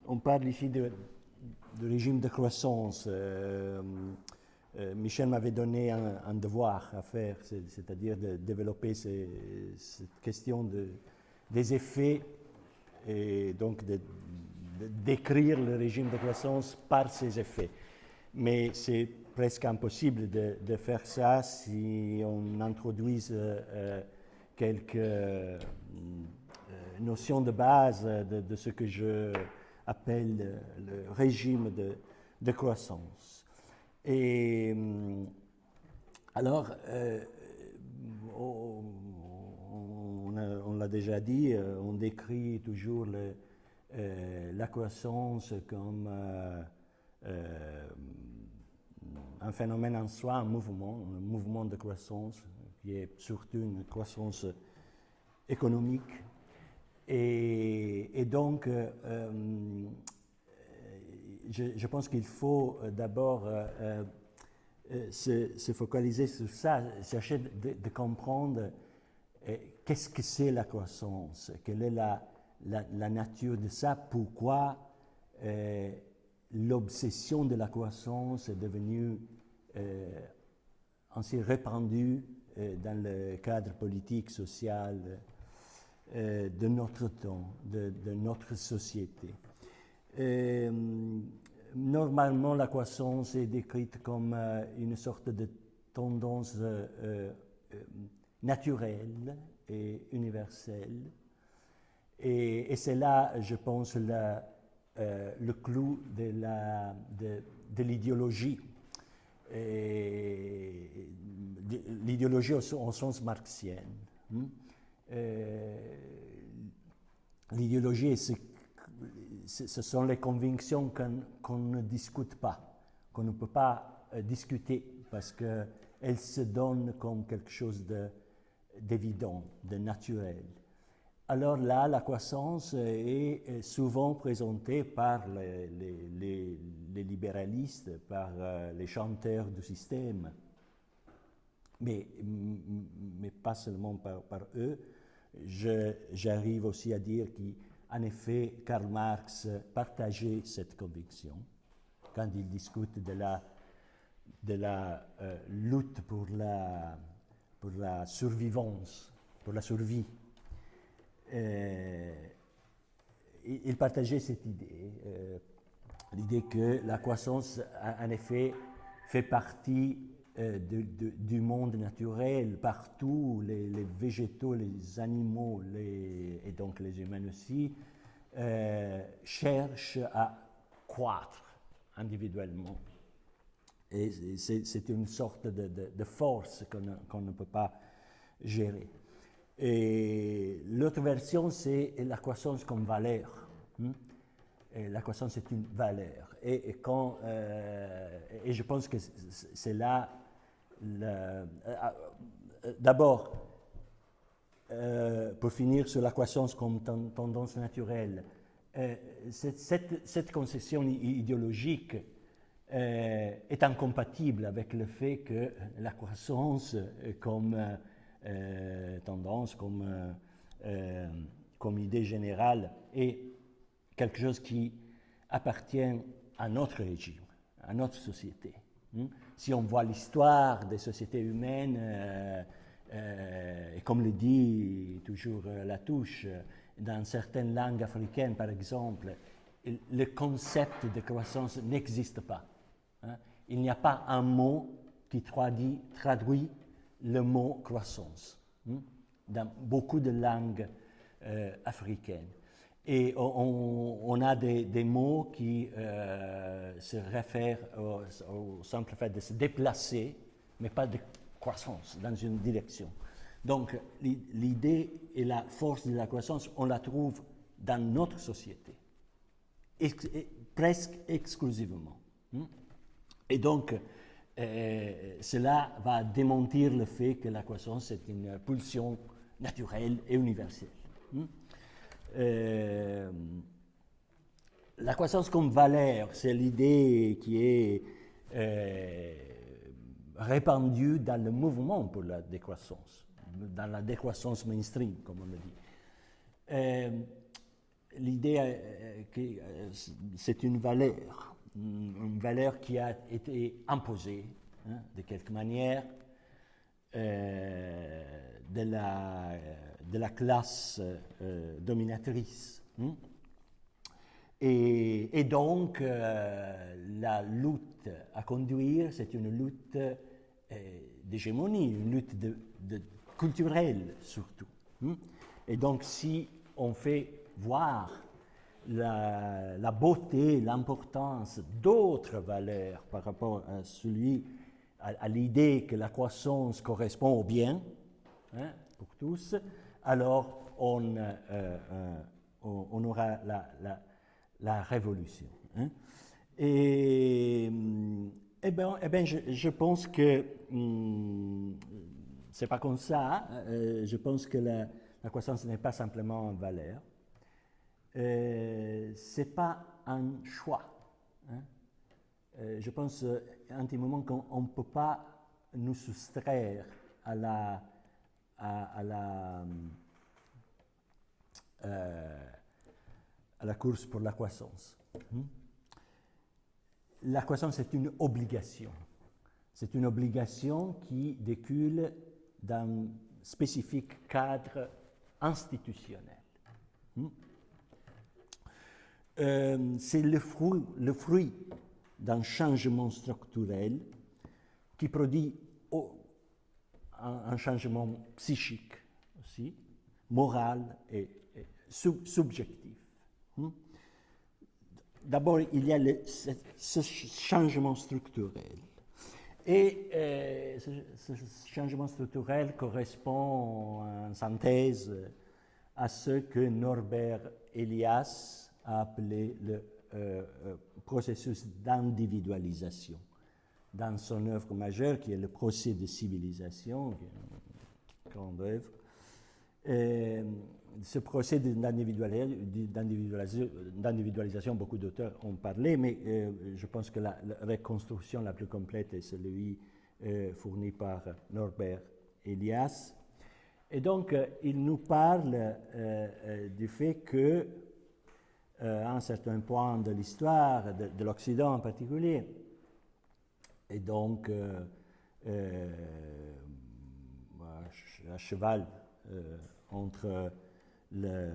on parle ici de régime de croissance. Michel m'avait donné un devoir à faire, c'est-à-dire de développer cette question des effets et donc de décrire le régime de croissance par ses effets. Mais c'est presque impossible de faire ça si on introduise quelques notions de base de ce que je appelle le régime de croissance. Et alors, on l'a déjà dit, on décrit toujours la croissance comme un phénomène en soi, un mouvement de croissance, qui est surtout une croissance économique. Et donc, je pense qu'il faut d'abord se focaliser sur ça, chercher de comprendre qu'est-ce que c'est la croissance, quelle est la nature de ça, pourquoi l'obsession de la croissance est devenue ainsi répandue dans le cadre politique, social de notre temps, de notre société. Normalement, la croissance est décrite comme une sorte de tendance naturelle et universelle. Et c'est là, je pense, le clou de l'idéologie. L'idéologie au sens marxien. L'idéologie, ce sont les convictions qu'on ne discute pas, qu'on ne peut pas discuter, parce qu'elles se donnent comme quelque chose d'évident, de naturel. Alors là, la croissance est souvent présentée par les libéralistes, par les chanteurs du système, mais pas seulement par eux. J'arrive aussi à dire qu'en effet, Karl Marx partageait cette conviction quand il discute de la lutte pour la survivance, pour la survie. Il partageait cette idée, l'idée que la croissance, en effet, fait partie du monde naturel. Partout, les végétaux, les animaux, et donc les humains aussi, cherchent à croître individuellement. Et c'est une sorte de force qu'on ne peut pas gérer. Et l'autre version, c'est la croissance comme valeur. Et la croissance est une valeur. Et je pense que c'est là, d'abord, pour finir sur la croissance comme tendance naturelle, cette conception idéologique est incompatible avec le fait que la croissance comme tendance, comme idée générale, est quelque chose qui appartient à notre régime, à notre société. Si on voit l'histoire des sociétés humaines, et comme le dit toujours Latouche, dans certaines langues africaines, par exemple, le concept de croissance n'existe pas. Il n'y a pas un mot qui traduit le mot croissance dans beaucoup de langues africaines. Et on a des mots qui se réfèrent au simple fait de se déplacer, mais pas de croissance dans une direction. Donc l'idée et la force de la croissance, on la trouve dans notre société, presque exclusivement. Et donc, cela va démentir le fait que la croissance est une pulsion naturelle et universelle. La croissance comme valeur, c'est l'idée qui est répandue dans le mouvement pour la décroissance, dans la décroissance mainstream, comme on le dit. L'idée c'est une valeur qui a été imposée, hein, de quelque manière, de la classe dominatrice. Hein. Et donc, la lutte à conduire, c'est une lutte d'hégémonie, une lutte culturelle surtout. Hein. Et donc, si on fait voir la beauté, l'importance d'autres valeurs par rapport à l'idée que la croissance correspond au bien, hein, pour tous, alors on aura la révolution. Hein. Et ben, je pense que c'est pas comme ça. Je pense que la croissance n'est pas simplement une valeur. C'est pas un choix. Hein. Je pense intimement qu'on ne peut pas nous soustraire à la course pour la croissance. La croissance est une obligation. C'est une obligation qui découle d'un spécifique cadre institutionnel. C'est le fruit d'un changement structurel qui produit un changement psychique aussi, moral et subjectif. D'abord, il y a ce changement structurel. Et ce changement structurel correspond en synthèse à ce que Norbert Elias a appelé le processus d'individualisation dans son œuvre majeure, qui est le procès de civilisation, qui est une grande œuvre. Ce procès d'individualisation, beaucoup d'auteurs ont parlé, mais je pense que la reconstruction la plus complète est celui fourni par Norbert Elias. Et donc, il nous parle du fait que, à un certain point de l'histoire, de l'Occident en particulier, et donc à cheval entre le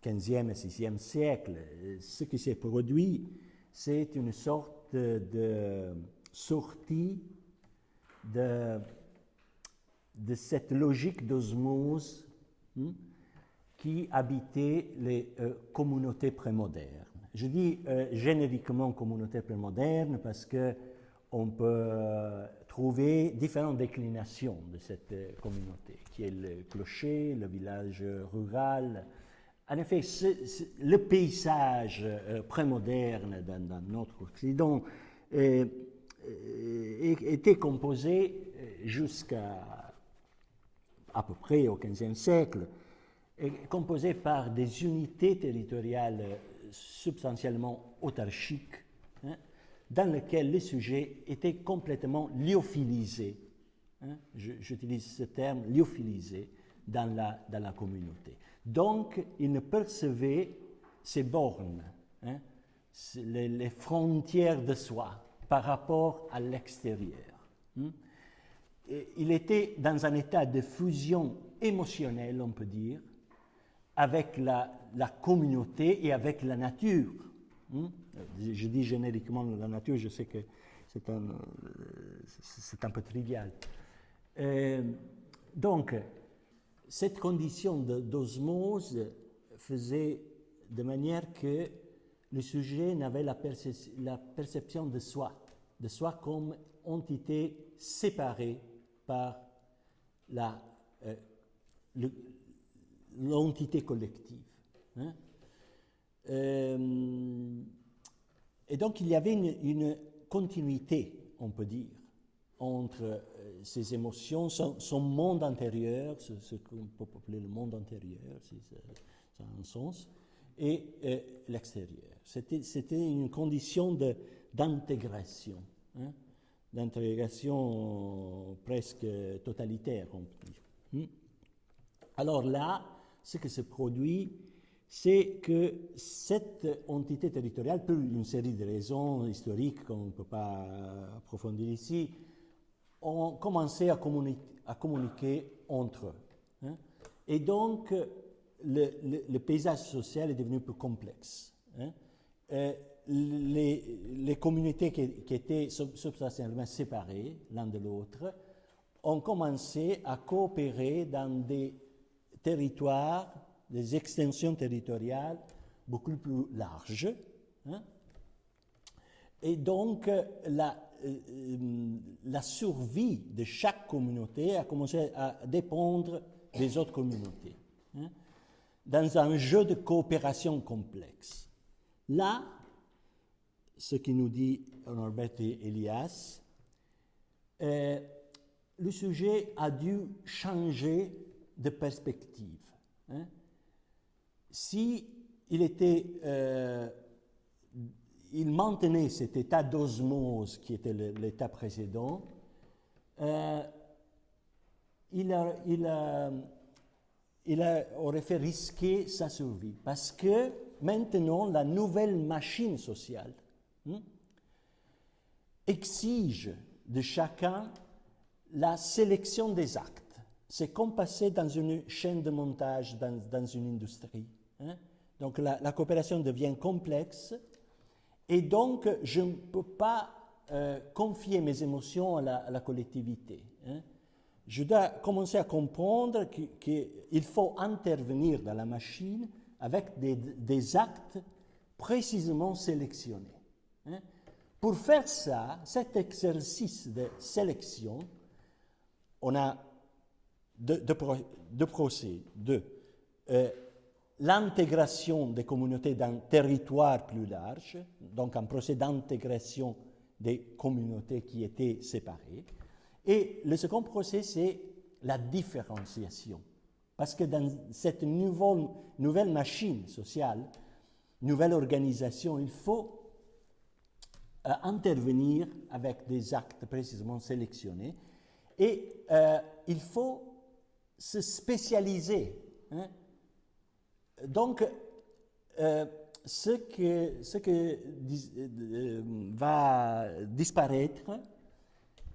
15e et 6e siècle, ce qui s'est produit, c'est une sorte de sortie de cette logique d'osmose qui habitait les communautés prémodernes. Je dis génériquement communautés prémodernes parce qu'on peut trouver différentes déclinations de cette communauté, qui est le clocher, le village rural. En effet, le paysage prémoderne dans notre Occident était composé jusqu'à à peu près au XVe siècle, composé par des unités territoriales substantiellement autarchiques, hein, dans lesquelles les sujets étaient complètement lyophilisés. Hein, j'utilise ce terme, lyophilisés dans la communauté. Donc, ils ne percevaient ces bornes, hein, les frontières de soi par rapport à l'extérieur. Hein. Il était dans un état de fusion émotionnelle, on peut dire, avec la communauté et avec la nature. Je dis génériquement la nature, je sais que c'est un peu trivial. Donc, cette condition d'osmose faisait de manière que le sujet n'avait la perception de soi comme entité séparée par l'entité collective. Hein? Et donc il y avait une continuité, on peut dire, entre ses émotions, son monde intérieur, ce qu'on peut appeler le monde intérieur, si ça a un sens, et l'extérieur. C'était une condition d'intégration, hein, d'intégration presque totalitaire, on peut dire. Alors là, ce qui se produit, c'est que cette entité territoriale, pour une série de raisons historiques qu'on ne peut pas approfondir ici, ont commencé à communiquer entre eux. Hein. Et donc, le paysage social est devenu plus complexe. Hein. Les communautés qui étaient substantiellement séparées l'un de l'autre ont commencé à coopérer dans des territoires, des extensions territoriales beaucoup plus larges. Hein. Et donc, la survie de chaque communauté a commencé à dépendre des autres communautés, hein, dans un jeu de coopération complexe. Là, ce que nous dit Norbert Elias, le sujet a dû changer de perspective. Hein. Si il maintenait cet état d'osmose qui était l'état précédent, il aurait fait risquer sa survie. Parce que maintenant, la nouvelle machine sociale exige de chacun la sélection des actes. C'est comme passer dans une chaîne de montage, dans une industrie. Hein? Donc la coopération devient complexe et donc je ne peux pas confier mes émotions à la collectivité. Hein? Je dois commencer à comprendre qu'il faut intervenir dans la machine avec des actes précisément sélectionnés. Hein? Pour faire ça, cet exercice de sélection, on a deux procès. L'intégration des communautés dans un territoire plus large, donc un procès d'intégration des communautés qui étaient séparées. Et le second procès, c'est la différenciation. Parce que dans cette nouvelle machine sociale, nouvelle organisation, il faut intervenir avec des actes précisément sélectionnés et il faut se spécialiser. Hein. Donc, ce que va disparaître,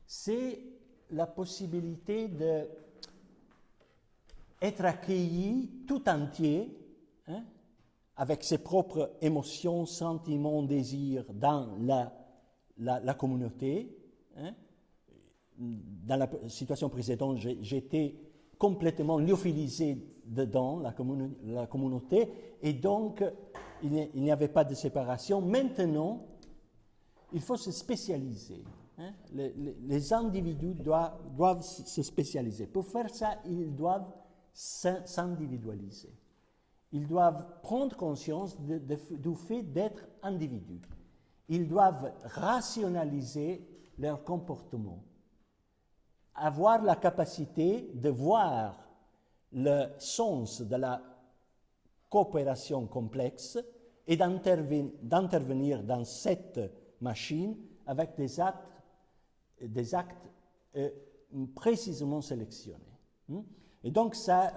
c'est la possibilité d'être accueilli tout entier, hein, avec ses propres émotions, sentiments, désirs dans la communauté. Hein. Dans la situation précédente, j'étais complètement lyophilisé dedans la communauté et donc il n'y avait pas de séparation. Maintenant, il faut se spécialiser. Hein. Les individus doivent se spécialiser. Pour faire ça, ils doivent s'individualiser. Ils doivent prendre conscience du fait d'être individus. Ils doivent rationaliser leur comportement, avoir la capacité de voir le sens de la coopération complexe et d'intervenir dans cette machine avec des actes précisément sélectionnés. Et donc ça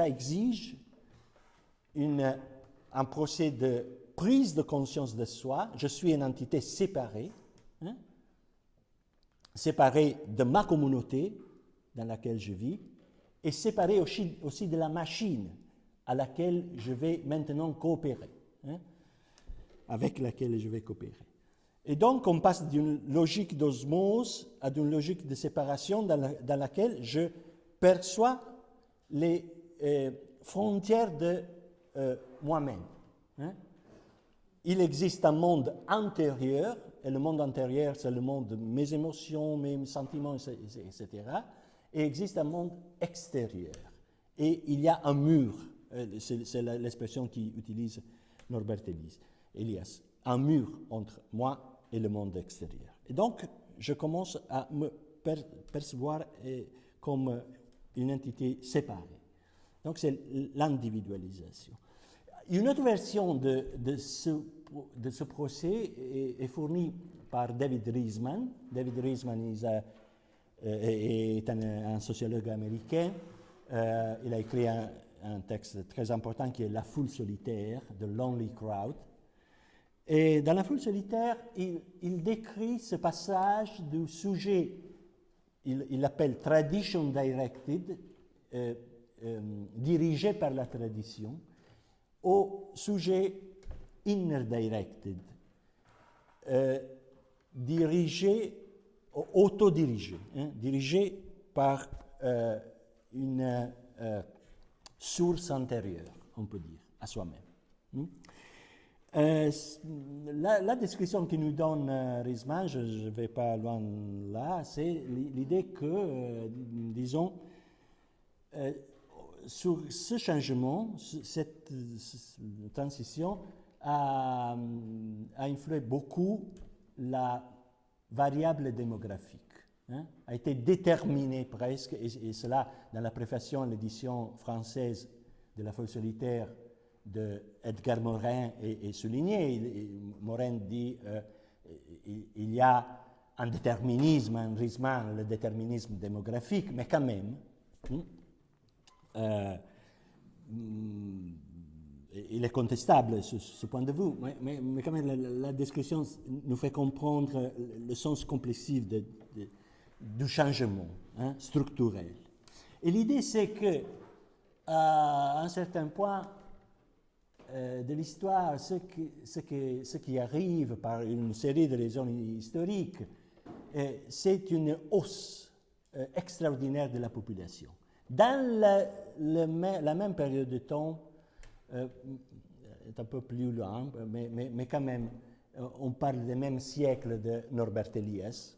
exige un procès de prise de conscience de soi. Je suis une entité séparée, hein, séparée de ma communauté dans laquelle je vis, et séparée aussi de la machine à laquelle je vais maintenant coopérer, hein, avec laquelle je vais coopérer. Et donc, on passe d'une logique d'osmose à une logique de séparation dans laquelle je perçois les frontières de moi-même. Hein. Il existe un monde intérieur, et le monde intérieur, c'est le monde de mes émotions, mes sentiments, etc. Et il existe un monde extérieur. Et il y a un mur, c'est l'expression qu'utilise Norbert Elias, un mur entre moi et le monde extérieur. Et donc, je commence à me percevoir comme une entité séparée. Donc, c'est l'individualisation. Une autre version de ce procès est fournie par David Riesman. David Riesman est un sociologue américain. Il a écrit un texte très important qui est La foule solitaire, The Lonely Crowd. Et dans La foule solitaire, il décrit ce passage du sujet, il l'appelle Tradition Directed, dirigé par la tradition, au sujet Inner Directed, autodirigé, dirigé par une source intérieure, on peut dire, à soi-même. La description que nous donne Riesman, je ne vais pas loin là, c'est l'idée que, disons, sur ce changement, cette transition a influé beaucoup la variable démographique, a été déterminée presque, et cela dans la préface, l'édition française de La foule solitaire de Edgar Morin est souligné. Morin dit il y a un déterminisme, un Riesman, le déterminisme démographique, mais quand même, il est contestable ce point de vue, mais quand même la description nous fait comprendre le sens complexe du changement structurel. Et l'idée, c'est que à un certain point de l'histoire, ce qui arrive par une série de raisons historiques, c'est une hausse extraordinaire de la population. Dans la même période de temps, un peu plus loin, mais quand même, on parle du même siècle de Norbert Elias.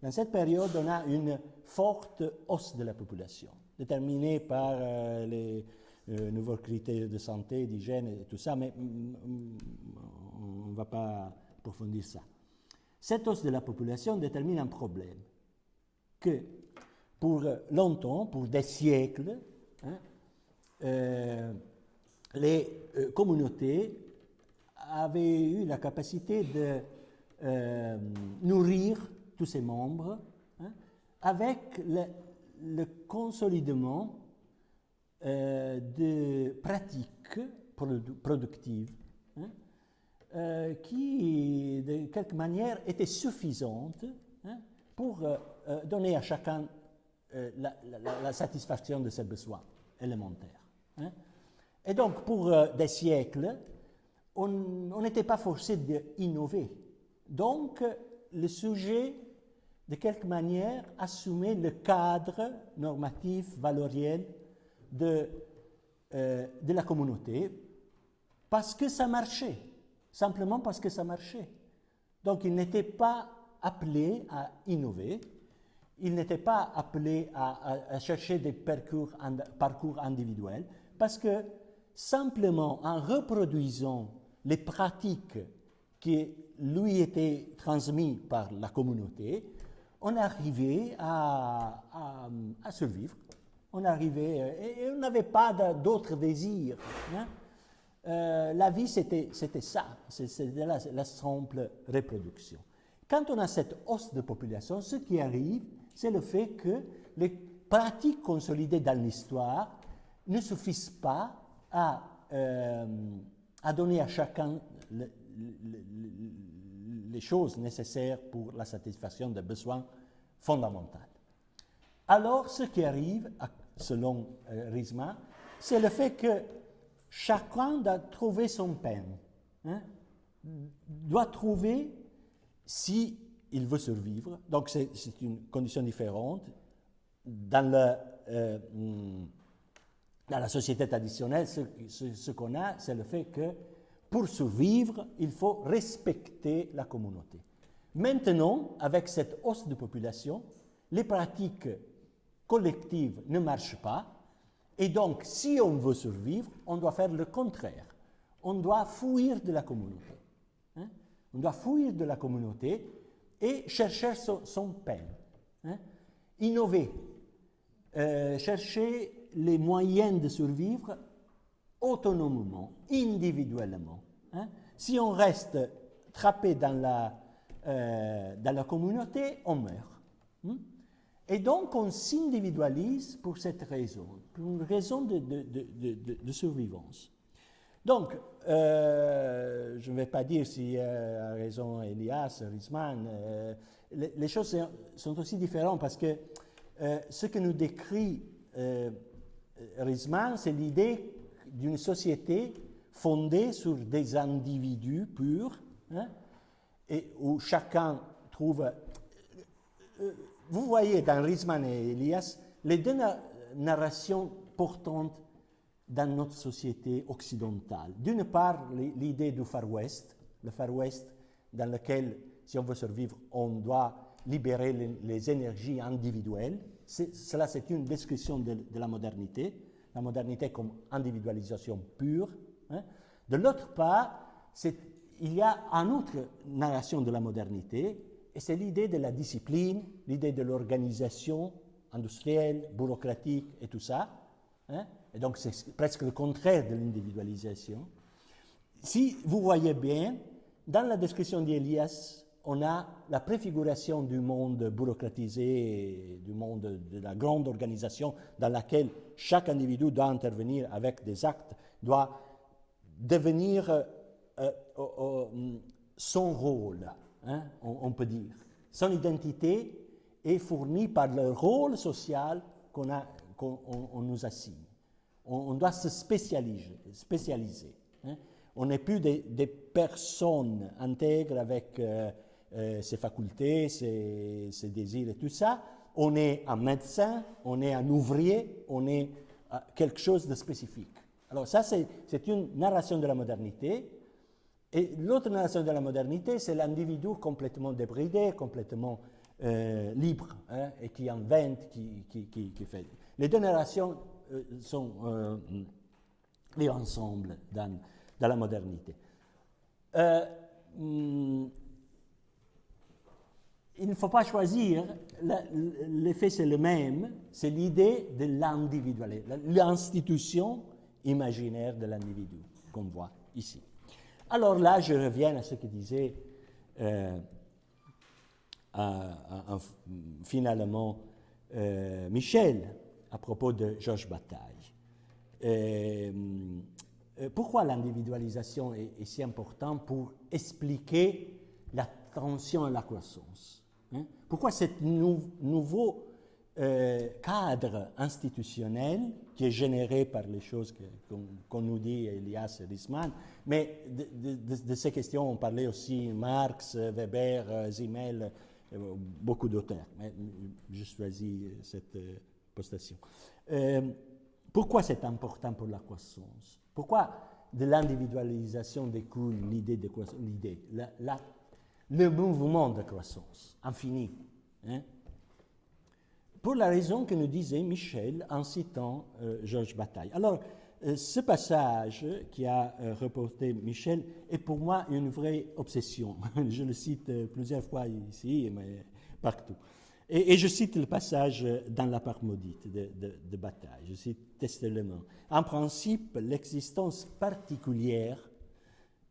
Dans cette période, on a une forte hausse de la population, déterminée par les nouveaux critères de santé, d'hygiène et tout ça, mais on ne va pas approfondir ça. Cette hausse de la population détermine un problème que pour longtemps, pour des siècles, les communautés avaient eu la capacité de nourrir tous ses membres avec le consolidement de pratiques productives qui, de quelque manière, étaient suffisantes pour donner à chacun la satisfaction de ses besoins élémentaires. Et donc, pour des siècles, on n'était pas forcé d'innover. Donc, le sujet, de quelque manière, assumait le cadre normatif, valoriel de la communauté, parce que ça marchait, simplement parce que ça marchait. Donc, il n'était pas appelé à innover, il n'était pas appelé à chercher des parcours individuels, parce que simplement en reproduisant les pratiques qui lui étaient transmises par la communauté, on arrivait à survivre. On arrivait, et on n'avait pas d'autres désirs. La vie, c'était ça, c'était la simple reproduction. Quand on a cette hausse de population, ce qui arrive, c'est le fait que les pratiques consolidées dans l'histoire ne suffisent pas à donner à chacun les choses nécessaires pour la satisfaction des besoins fondamentaux. Alors, ce qui arrive, selon Riesman, c'est le fait que chacun doit trouver son peine, doit trouver si il veut survivre. Donc, c'est une condition différente. Dans la société traditionnelle, ce qu'on a, c'est le fait que pour survivre, il faut respecter la communauté. Maintenant, avec cette hausse de population, les pratiques collectives ne marchent pas, et donc, si on veut survivre, on doit faire le contraire. On doit fuir de la communauté. On doit fuir de la communauté et chercher son peine. Innover, chercher les moyens de survivre autonomement, individuellement. Si on reste trappé dans la communauté, on meurt. Et donc, on s'individualise pour cette raison. pour une raison de survivance. Donc, je ne vais pas dire si a raison Elias, Riesman, les choses sont aussi différentes parce que ce que nous décrit Riesman, c'est l'idée d'une société fondée sur des individus purs, hein, et où chacun trouve... vous voyez dans Riesman et Elias les deux narrations portantes dans notre société occidentale. D'une part, l'idée du Far West, le Far West dans lequel, si on veut survivre, on doit libérer les énergies individuelles. Cela, c'est une description de la modernité comme individualisation pure. Hein. De l'autre part, il y a une autre narration de la modernité, et c'est l'idée de la discipline, l'idée de l'organisation industrielle, bureaucratique et tout ça. Hein. Et donc, c'est presque le contraire de l'individualisation. Si vous voyez bien, dans la description d'Elias, on a la préfiguration du monde bureaucratisé, du monde de la grande organisation dans laquelle chaque individu doit intervenir avec des actes, doit devenir son rôle, hein, on peut dire. Son identité est fournie par le rôle social qu'on nous assigne. On doit se spécialiser. Hein. On n'est plus des personnes intègres avec ses facultés, ses désirs et tout ça. On est un médecin, on est un ouvrier, on est quelque chose de spécifique. Alors ça, c'est une narration de la modernité. Et l'autre narration de la modernité, c'est l'individu complètement débridé, complètement libre, hein, et qui invente, qui fait. Les deux narrations sont liées ensemble dans la modernité. Il ne faut pas choisir, l'effet c'est le même, c'est l'idée de l'individualité, l'institution imaginaire de l'individu, qu'on voit ici. Alors là, je reviens à ce que disait finalement Michel à propos de Georges Bataille. Pourquoi l'individualisation est si importante pour expliquer la tension et la croissance, hein? Pourquoi ce nouveau cadre institutionnel qui est généré par les choses qu'on nous dit Elias et Riesman, mais de ces questions on parlait aussi Marx, Weber, Simmel, beaucoup d'auteurs, mais je choisis cette postation. Pourquoi c'est important pour la croissance? Pourquoi de l'individualisation découle l'idée de croissance, le mouvement de croissance infini, hein? Pour la raison que nous disait Michel en citant Georges Bataille. Alors, ce passage qui a reporté Michel est pour moi une vraie obsession. Je le cite plusieurs fois ici, mais partout. Et je cite le passage dans la part maudite de Bataille. Je cite testament. En principe, l'existence particulière,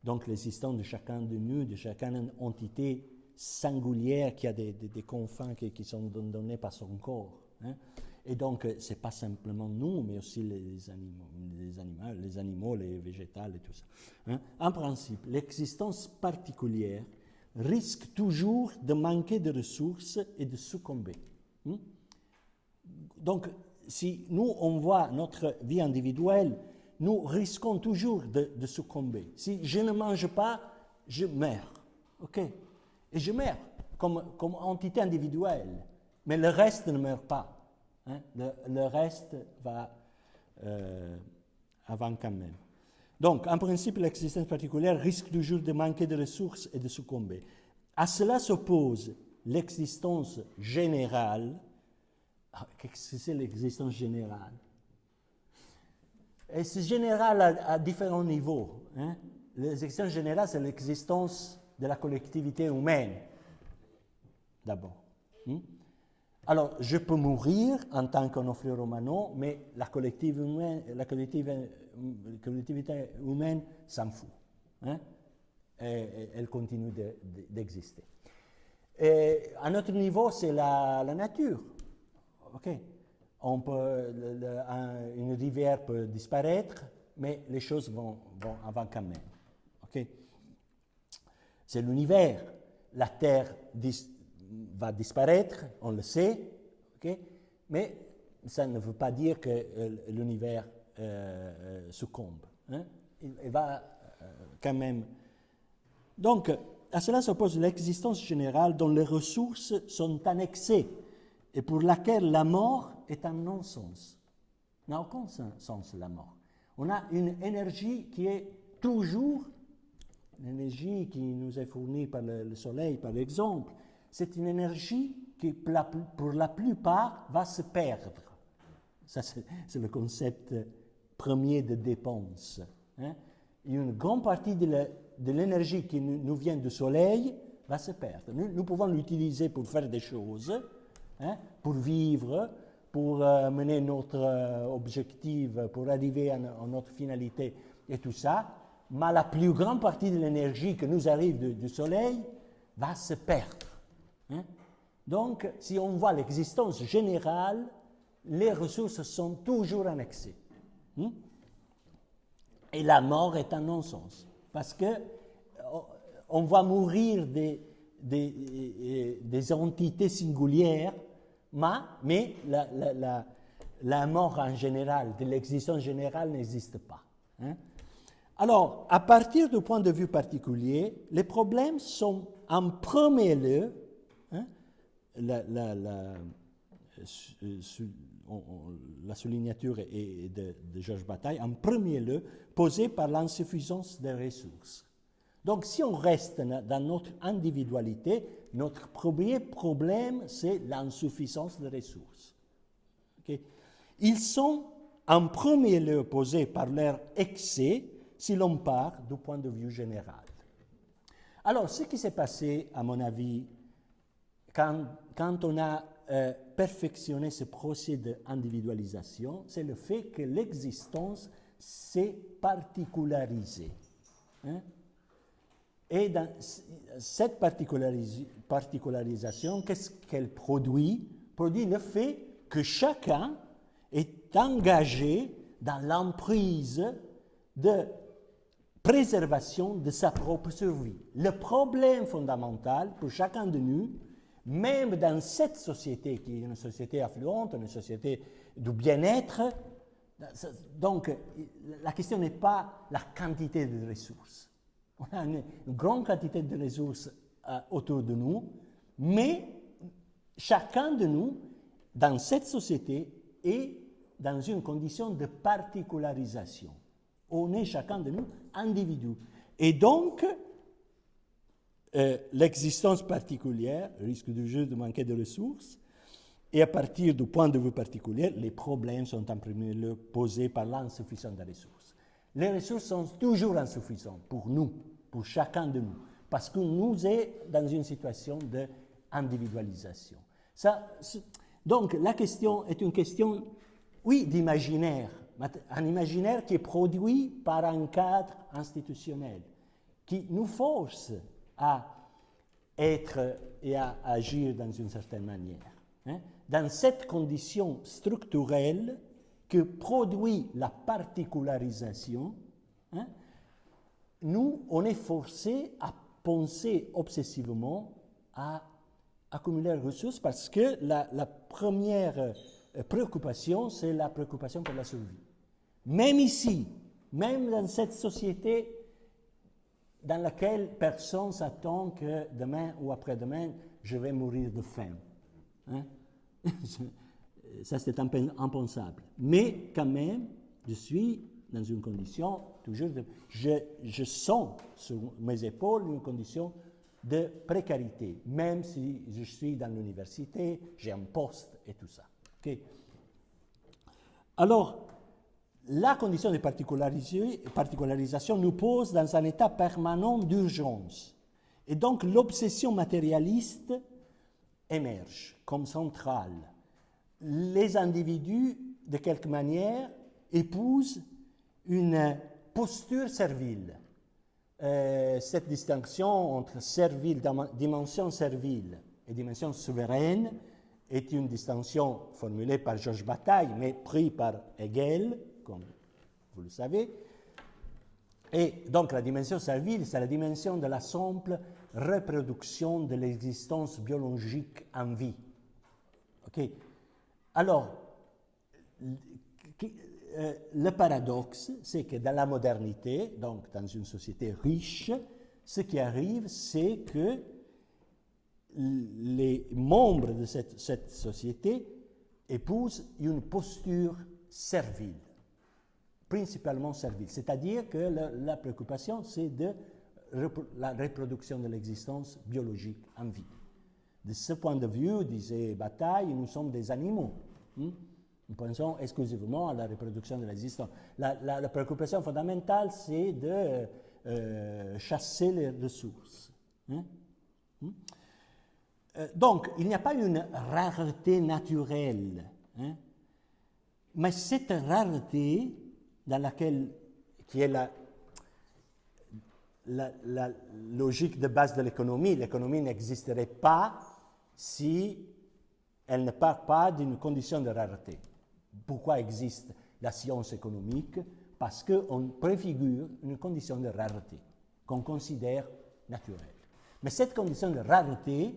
donc l'existence de chacun de nous, de chacune entité singulière qui a des confins qui sont donnés par son corps. Hein. Et donc, ce n'est pas simplement nous, mais aussi les animaux, les végétales et tout ça. Hein. En principe, l'existence particulière risque toujours de manquer de ressources et de succomber. Hein. Donc, si nous, on voit notre vie individuelle, nous risquons toujours de succomber. Si je ne mange pas, je meurs. OK? Et je meurs comme entité individuelle. Mais le reste ne meurt pas. Hein? Le reste va avant quand même. Donc, en principe, l'existence particulière risque toujours de manquer de ressources et de succomber. À cela s'oppose l'existence générale. Qu'est-ce que c'est l'existence générale? Et c'est général à différents niveaux. Hein? L'existence générale, c'est l'existence de la collectivité humaine, d'abord. Alors, je peux mourir en tant qu'un offre romano, mais la collectivité humaine s'en fout. Hein? Et elle continue d'exister. Et à notre niveau, c'est la nature. Okay. une rivière peut disparaître, mais les choses vont avant quand même. Okay? C'est l'univers. La Terre va disparaître, on le sait, okay? Mais ça ne veut pas dire que l'univers succombe. Hein? Il va quand même. Donc, à cela s'oppose l'existence générale dont les ressources sont annexées et pour laquelle la mort est un non-sens. N'a aucun sens la mort. On a une énergie qui est toujours, l'énergie qui nous est fournie par le soleil par exemple, c'est une énergie qui pour la plupart va se perdre. Ça c'est le concept premier de dépense. Hein? Une grande partie de l'énergie qui nous vient du soleil va se perdre. Nous pouvons l'utiliser pour faire des choses, hein, pour vivre, pour mener notre objectif, pour arriver à notre finalité et tout ça, mais la plus grande partie de l'énergie qui nous arrive du soleil va se perdre. Hein. Donc, si on voit l'existence générale, les ressources sont toujours annexées. Hein. Et la mort est un non-sens. Parce que on va mourir des entités singulières, mais la mort en général, de l'existence générale, n'existe pas. Hein? Alors, à partir du point de vue particulier, les problèmes sont en premier lieu, hein, la soulignature est de Georges Bataille, en premier lieu, posée par l'insuffisance des ressources. Donc, si on reste dans notre individualité, notre premier problème, c'est l'insuffisance des ressources. Okay? Ils sont en premier lieu posés par leur excès, si l'on part du point de vue général. Alors, ce qui s'est passé, à mon avis, quand on a perfectionné ce procès d'individualisation, c'est le fait que l'existence s'est particularisée. Hein? Et dans cette particularisation, qu'est-ce qu'elle produit? Produit le fait que chacun est engagé dans l'emprise de préservation de sa propre survie. Le problème fondamental pour chacun de nous, même dans cette société qui est une société affluente, une société du bien-être, donc la question n'est pas la quantité de ressources. On a une grande quantité de ressources autour de nous, mais chacun de nous, dans cette société, est dans une condition de particularisation. On est chacun de nous individu. Et donc, l'existence particulière risque du jeu de manquer de ressources, et à partir du point de vue particulier, les problèmes sont en premier lieu posés par l'insuffisance des ressources. Les ressources sont toujours insuffisantes pour nous, pour chacun de nous, parce que nous sommes dans une situation d'individualisation. Donc, la question est une question, oui, d'imaginaire, un imaginaire qui est produit par un cadre institutionnel, qui nous force à être et à agir dans une certaine manière. Hein? Dans cette condition structurelle que produit la particularisation, hein, nous, on est forcé à penser obsessivement à accumuler les ressources parce que la première préoccupation, c'est la préoccupation pour la survie. Même ici, même dans cette société dans laquelle personne s'attend que demain ou après-demain, je vais mourir de faim. Hein? Ça, c'est impensable. Mais quand même, je suis dans une condition toujours je sens sur mes épaules une condition de précarité, même si je suis dans l'université, j'ai un poste et tout ça. Okay? Alors, la condition de particularisation nous pose dans un état permanent d'urgence. Et donc, l'obsession matérialiste émerge comme centrale. Les individus, de quelque manière, épousent une posture servile. Cette distinction entre servile, dimension servile et dimension souveraine est une distinction formulée par Georges Bataille, mais prise par Hegel, comme vous le savez. Et donc la dimension servile, c'est la dimension de la simple reproduction de l'existence biologique en vie. Okay. Alors, le paradoxe, c'est que dans la modernité, donc dans une société riche, ce qui arrive, c'est que les membres de cette société épousent une posture servile, principalement servile. C'est-à-dire que la préoccupation, c'est de la reproduction de l'existence biologique en vie. De ce point de vue, disait Bataille, nous sommes des animaux. Nous pensons exclusivement à la reproduction de l'existence. La préoccupation fondamentale, c'est de chasser les ressources. Donc, il n'y a pas une rareté naturelle, mais cette rareté dans laquelle, qui est la logique de base de l'économie n'existerait pas si elle ne part pas d'une condition de rareté. Pourquoi existe la science économique? Parce qu'on préfigure une condition de rareté qu'on considère naturelle. Mais cette condition de rareté,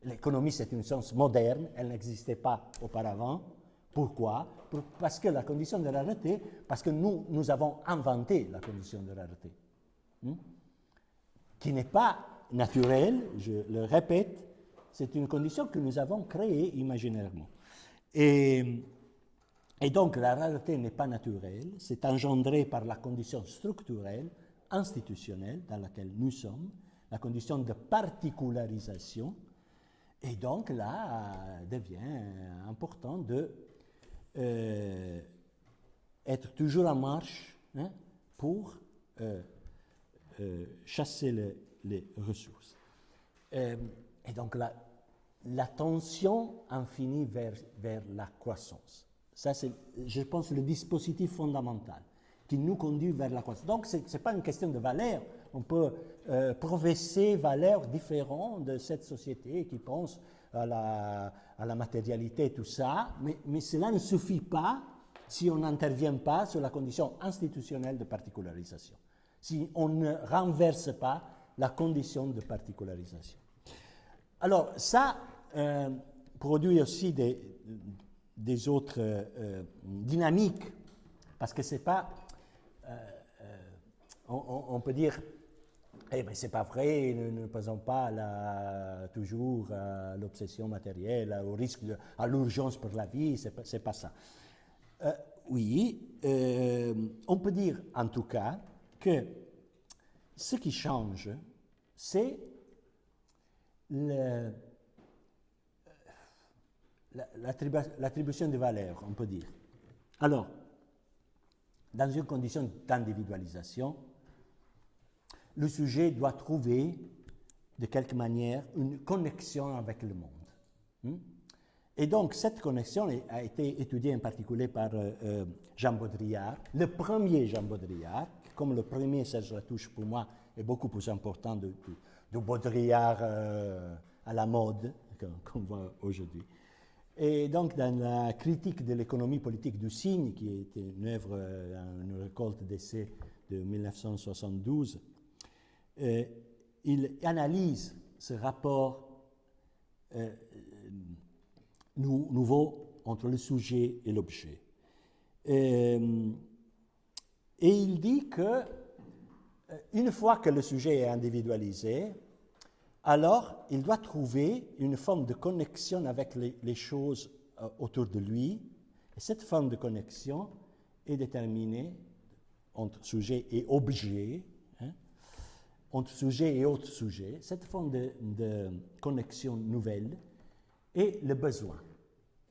l'économie c'est une science moderne, elle n'existait pas auparavant. Pourquoi? Parce que la condition de rareté, parce que nous avons inventé la condition de rareté, qui n'est pas naturelle, je le répète, c'est une condition que nous avons créée imaginairement. Et donc la rareté n'est pas naturelle, c'est engendré par la condition structurelle, institutionnelle dans laquelle nous sommes, la condition de particularisation, et donc là devient important de être toujours en marche pour chasser les ressources. Et donc la tension infinie vers la croissance. Ça, c'est, je pense, le dispositif fondamental qui nous conduit vers la croissance. Donc, ce n'est pas une question de valeur. On peut professer valeurs différentes de cette société qui pense à la matérialité et tout ça, mais cela ne suffit pas si on n'intervient pas sur la condition institutionnelle de particularisation, si on ne renverse pas la condition de particularisation. Alors, ça produit aussi des autres dynamiques, parce que c'est pas, on peut dire, eh bien, c'est pas vrai, nous ne pensons pas toujours à l'obsession matérielle, au risque, à l'urgence pour la vie, c'est pas ça. Oui, on peut dire en tout cas que ce qui change, c'est l'attribution de valeur, on peut dire. Alors, dans une condition d'individualisation, le sujet doit trouver, de quelque manière, une connexion avec le monde. Et donc, cette connexion a été étudiée en particulier par Jean Baudrillard, le premier Jean Baudrillard, comme le premier Serge Latouche, pour moi, est beaucoup plus important de Baudrillard à la mode, qu'on voit aujourd'hui. Et donc, dans la critique de l'économie politique du signe, qui était une œuvre, une récolte d'essais de 1972, il analyse ce rapport nouveau entre le sujet et l'objet. Et il dit que une fois que le sujet est individualisé, alors il doit trouver une forme de connexion avec les choses autour de lui. Et cette forme de connexion est déterminée entre sujet et objet, entre sujet et autre sujet. Cette forme de connexion nouvelle est le besoin.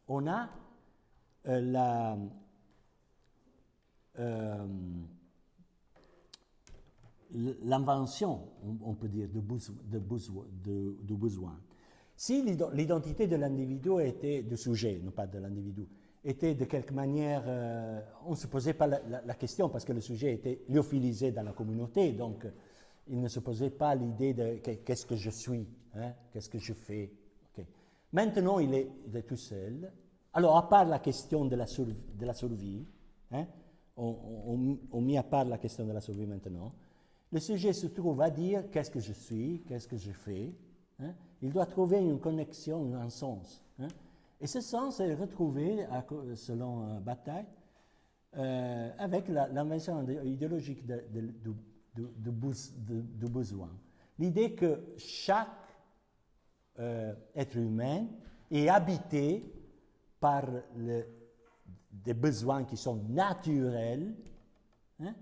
On a l'invention, on peut dire, du besoin. Si l'identité de l'individu était, du sujet, non pas de l'individu, était de quelque manière, on ne se posait pas la question parce que le sujet était lyophilisé dans la communauté, donc il ne se posait pas l'idée de qu'est-ce que je suis, qu'est-ce que je fais. Okay. Maintenant, il est tout seul. Alors, à part la question de la survie, hein, on met à part la question de la survie maintenant, le sujet se trouve à dire qu'est-ce que je suis, qu'est-ce que je fais. Hein. Il doit trouver une connexion, un sens. Hein. Et ce sens est retrouvé, selon Bataille, avec l'invention idéologique du besoin. L'idée que chaque être humain est habité par des besoins qui sont naturels. Hein,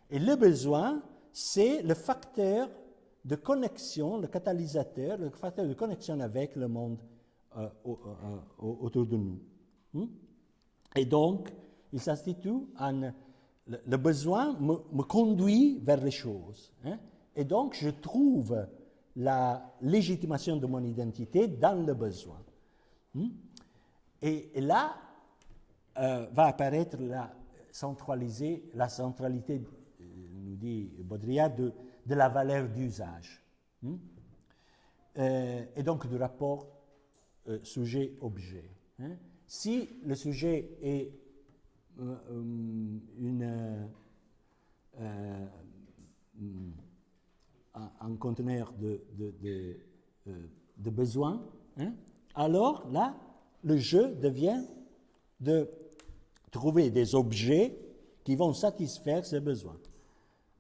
et le besoin, c'est le facteur de connexion, le catalyseur, le facteur de connexion avec le monde autour de nous. Et donc, il s'institue en... Le besoin me conduit vers les choses. Hein, et donc, je trouve la légitimation de mon identité dans le besoin. Et là, va apparaître la centralité, nous dit Baudrillard, de la valeur d'usage. Et donc du rapport sujet-objet. Hein. Si le sujet est un conteneur de besoins, hein, alors là, le jeu devient de trouver des objets qui vont satisfaire ces besoins.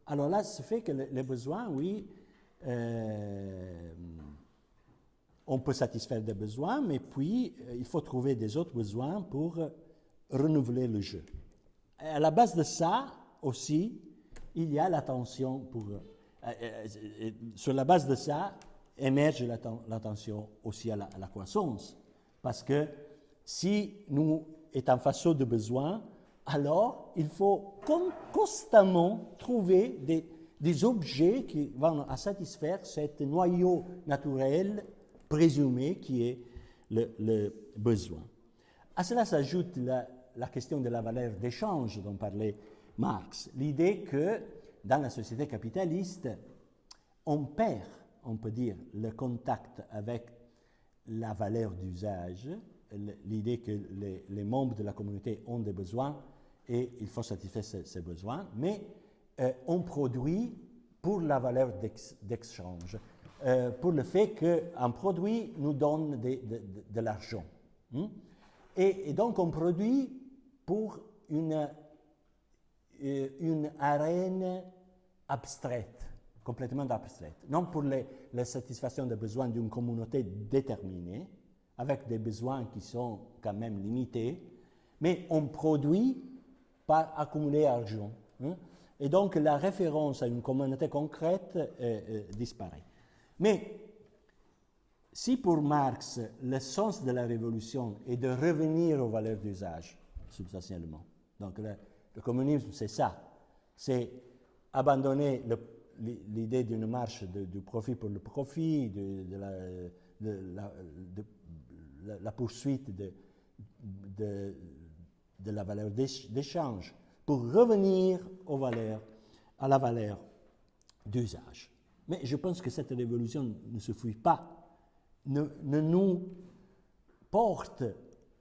Alors là, ça fait que les besoins, oui, on peut satisfaire des besoins, mais puis il faut trouver des autres besoins pour renouveler le jeu. À la base de ça aussi, il y a l'attention pour... sur la base de ça, émerge l'attention aussi à la croissance. Parce que si nous sommes en façon de besoin, alors il faut constamment trouver des objets qui vont satisfaire ce noyau naturel présumé qui est le besoin. À cela s'ajoute la question de la valeur d'échange dont parlait Marx. L'idée que dans la société capitaliste, on perd, on peut dire, le contact avec la valeur d'usage, l'idée que les membres de la communauté ont des besoins et il faut satisfaire ces besoins, mais on produit pour la valeur d'échange, pour le fait qu'un produit nous donne de l'argent. Et donc on produit pour une arène abstraite, complètement abstraite, non pour la satisfaction des besoins d'une communauté déterminée, avec des besoins qui sont quand même limités, mais on produit par accumuler argent. Hein? Et donc la référence à une communauté concrète disparaît. Mais si pour Marx, le sens de la révolution est de revenir aux valeurs d'usage, substantiellement, donc le communisme c'est ça, c'est abandonner l'idée d'une marche du profit pour le profit, de la poursuite de la valeur d'échange, pour revenir à la valeur d'usage. Mais je pense que cette révolution ne se fuit pas, ne nous porte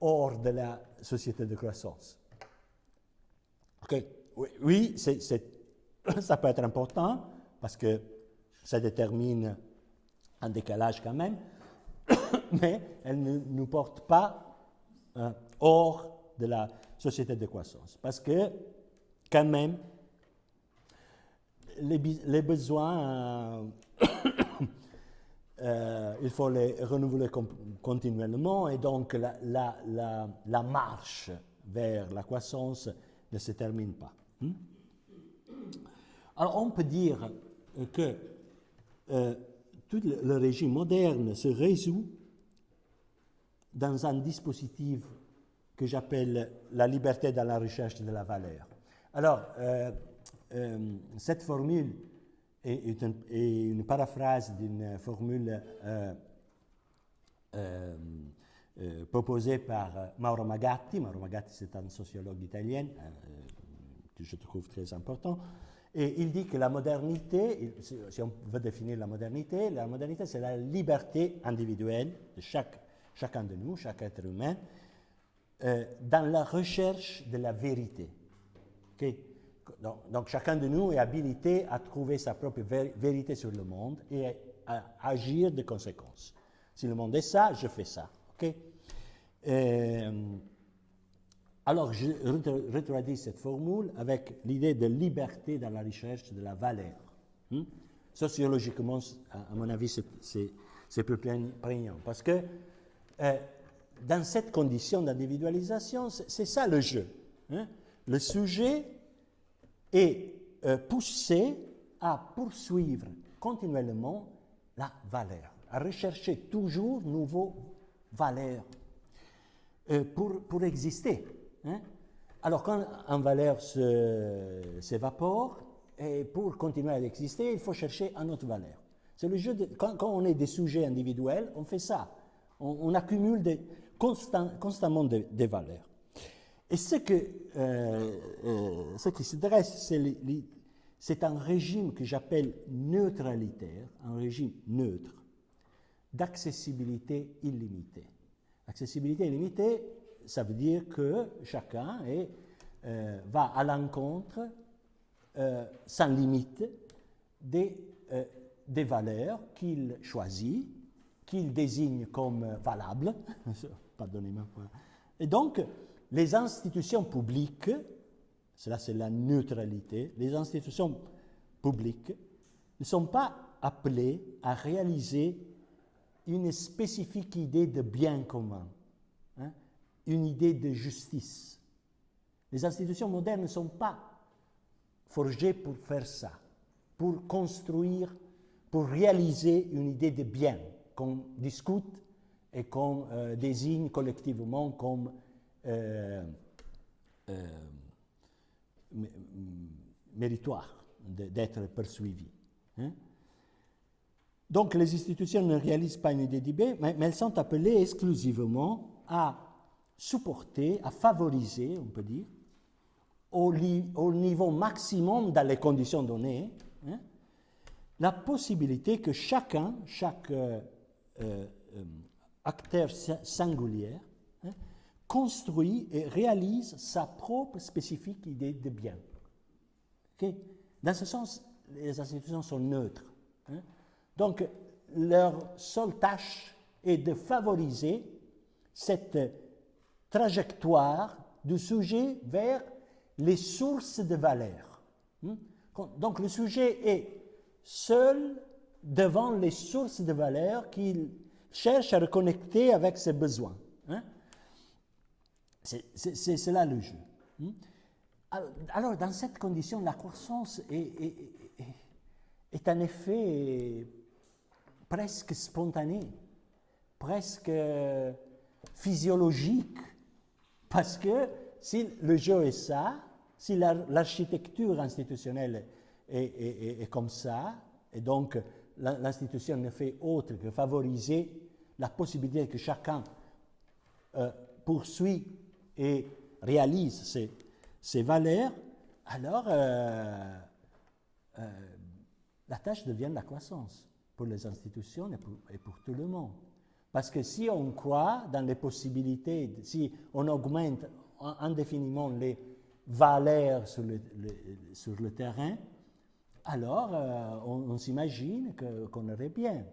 hors de la société de croissance. Okay. Oui, ça peut être important, parce que ça détermine un décalage quand même, mais elle ne nous porte pas hors de la société de croissance. Parce que, quand même, les besoins, il faut les renouveler continuellement, et donc la marche vers la croissance ne se termine pas. Alors on peut dire que tout le régime moderne se résout dans un dispositif que j'appelle la liberté dans la recherche de la valeur. Alors, cette formule est une paraphrase d'une formule proposée par Mauro Magatti. Mauro Magatti, c'est un sociologue italien que je trouve très important. Et il dit que la modernité, si on veut définir la modernité, c'est la liberté individuelle de chaque chacun de nous, chaque être humain, dans la recherche de la vérité. Okay? Donc, chacun de nous est habilité à trouver sa propre vérité sur le monde et à agir de conséquence. Si le monde est ça, je fais ça. Okay? Alors, je retraduis cette formule avec l'idée de liberté dans la recherche de la valeur. Sociologiquement, à mon avis, c'est plus prégnant. Parce que dans cette condition d'individualisation, c'est ça le jeu. Le sujet est poussé à poursuivre continuellement la valeur, à rechercher toujours de nouvelles valeurs pour exister. Alors, quand une valeur s'évapore, et pour continuer à exister, il faut chercher une autre valeur. C'est le jeu quand on est des sujets individuels, on fait ça. On accumule constamment des valeurs. Et ce qui se dresse, c'est un régime que j'appelle neutralitaire, un régime neutre, d'accessibilité illimitée. Accessibilité illimitée, ça veut dire que chacun va à l'encontre, sans limite, des valeurs qu'il choisit, qu'il désigne comme valables. Pardonnez-moi. Et donc, les institutions publiques, cela c'est la neutralité, les institutions publiques ne sont pas appelées à réaliser une spécifique idée de bien commun, une idée de justice. Les institutions modernes ne sont pas forgées pour faire ça, pour construire, pour réaliser une idée de bien qu'on discute et qu'on désigne collectivement comme méritoire d'être poursuivi. Donc les institutions ne réalisent pas une idée du bien, mais elles sont appelées exclusivement à supporter, à favoriser, on peut dire, au niveau maximum dans les conditions données, la possibilité que chaque acteur singulier construit et réalise sa propre spécifique idée de bien. Okay? Dans ce sens, les institutions sont neutres. Donc, leur seule tâche est de favoriser cette trajectoire du sujet vers les sources de valeur. Donc, le sujet est seul devant les sources de valeur qu'il cherche à reconnecter avec ses besoins. C'est là le jeu. Alors, dans cette condition, la croissance est un effet presque spontané, presque physiologique, parce que si le jeu est ça, si l'architecture institutionnelle est comme ça, et donc l'institution ne fait autre que favoriser la possibilité que chacun poursuit et réalise ses valeurs, alors la tâche devient la croissance pour les institutions et pour tout le monde. Parce que si on croit dans les possibilités, si on augmente indéfiniment les valeurs sur le terrain, alors on s'imagine qu'on irait bien.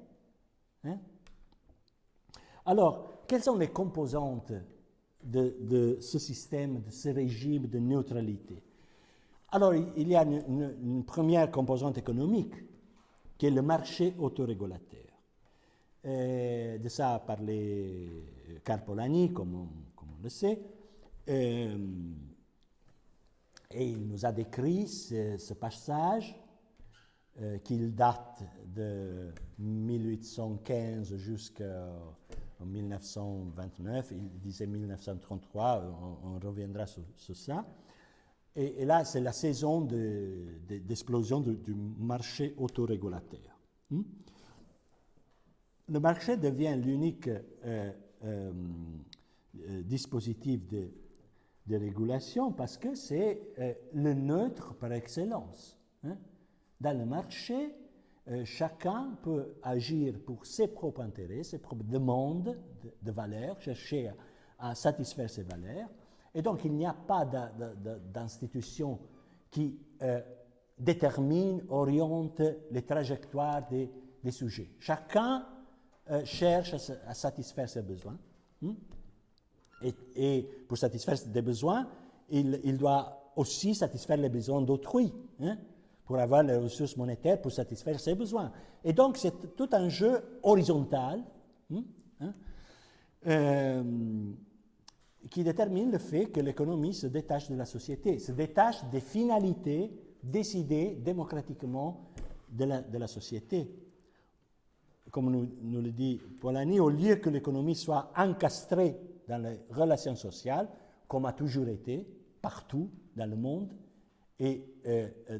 Alors, quelles sont les composantes de ce système, de ce régime de neutralité? Alors, il y a une première composante économique, qui est le marché autorégulateur. De ça a parlé Karl Polanyi, comme on le sait. Et il nous a décrit ce passage qu'il date de 1815 jusqu'en 1929. Il disait 1933, on reviendra sur ça. Et là, c'est la saison d'explosion du marché autorégulateur. Le marché devient l'unique dispositif de régulation parce que c'est le neutre par excellence. Dans le marché, chacun peut agir pour ses propres intérêts, ses propres demandes de valeurs, chercher à satisfaire ses valeurs. Et donc, il n'y a pas d'institution qui détermine, oriente les trajectoires des sujets. Chacun cherche à satisfaire ses besoins. Et pour satisfaire des besoins, il doit aussi satisfaire les besoins d'autrui, pour avoir les ressources monétaires pour satisfaire ses besoins. Et donc, c'est tout un jeu horizontal qui détermine le fait que l'économie se détache de la société, se détache des finalités décidées démocratiquement de la société. Comme nous le dit Polanyi, au lieu que l'économie soit encastrée dans les relations sociales, comme a toujours été partout dans le monde et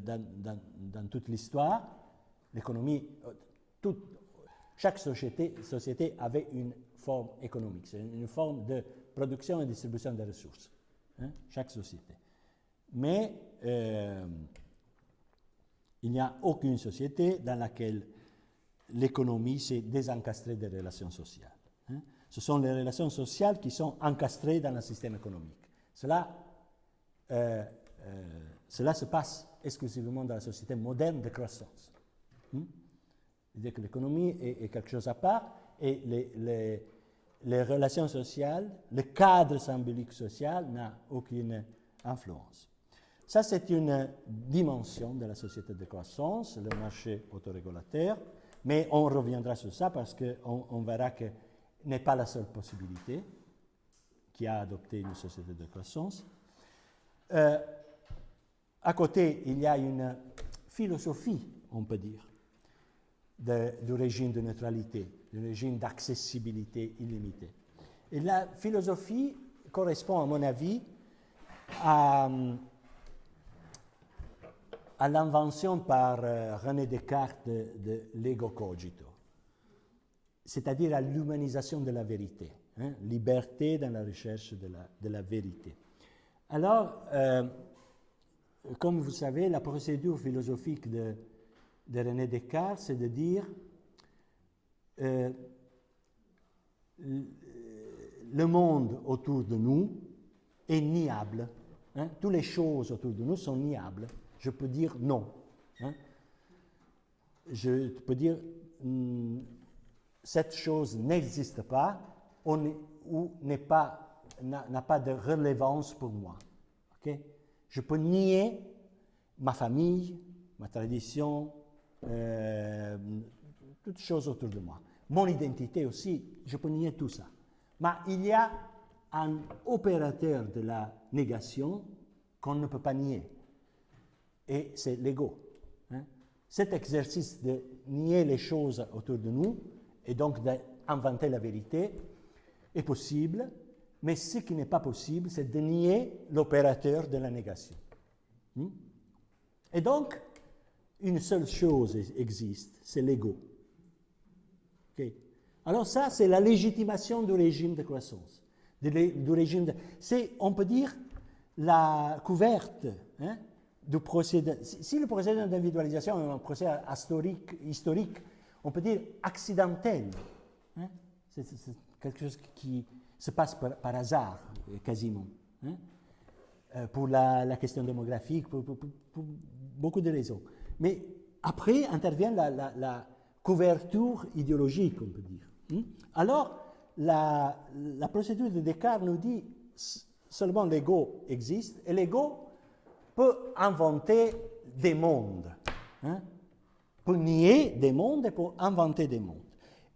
dans toute l'histoire, l'économie, chaque société avait une forme économique, c'est une forme de production et distribution des ressources, chaque société. Mais il n'y a aucune société dans laquelle l'économie s'est désencastrée des relations sociales. Ce sont les relations sociales qui sont encastrées dans le système économique. Cela se passe exclusivement dans la société moderne de croissance. C'est-à-dire que l'économie est quelque chose à part et les relations sociales, le cadre symbolique social n'a aucune influence. Ça, c'est une dimension de la société de croissance, le marché autorégulateur, mais on reviendra sur ça parce qu'on verra que ce n'est pas la seule possibilité qui a adopté une société de croissance. À côté, il y a une philosophie, on peut dire, du régime de neutralité, du régime d'accessibilité illimitée. Et la philosophie correspond, à mon avis, à l'invention par René Descartes de l'ego cogito, c'est-à-dire à l'humanisation de la vérité, liberté dans la recherche de la vérité. Alors, comme vous savez, la procédure philosophique de René Descartes, c'est de dire le monde autour de nous est niable. Toutes les choses autour de nous sont niables. Je peux dire non. Je peux dire cette chose n'existe pas ou n'a pas de relevance pour moi. Okay? Je peux nier ma famille, ma tradition, toutes choses autour de moi. Mon identité aussi, je peux nier tout ça. Mais il y a un opérateur de la négation qu'on ne peut pas nier. Et c'est l'ego. Cet exercice de nier les choses autour de nous et donc d'inventer la vérité est possible, mais ce qui n'est pas possible, c'est de nier l'opérateur de la négation. Et donc, une seule chose existe, c'est l'ego. Okay. Alors ça, c'est la légitimation du régime de croissance. C'est, on peut dire, la couverte du procédé. Si le procédé d'individualisation est un procédé historique, on peut dire accidentel. C'est quelque chose qui se passe par hasard, quasiment. Pour la question démographique, pour beaucoup de raisons. Mais après intervient la couverture idéologique, on peut dire. Alors, la procédure de Descartes nous dit seulement l'ego existe et l'ego peut inventer des mondes, peut nier des mondes et peut inventer des mondes.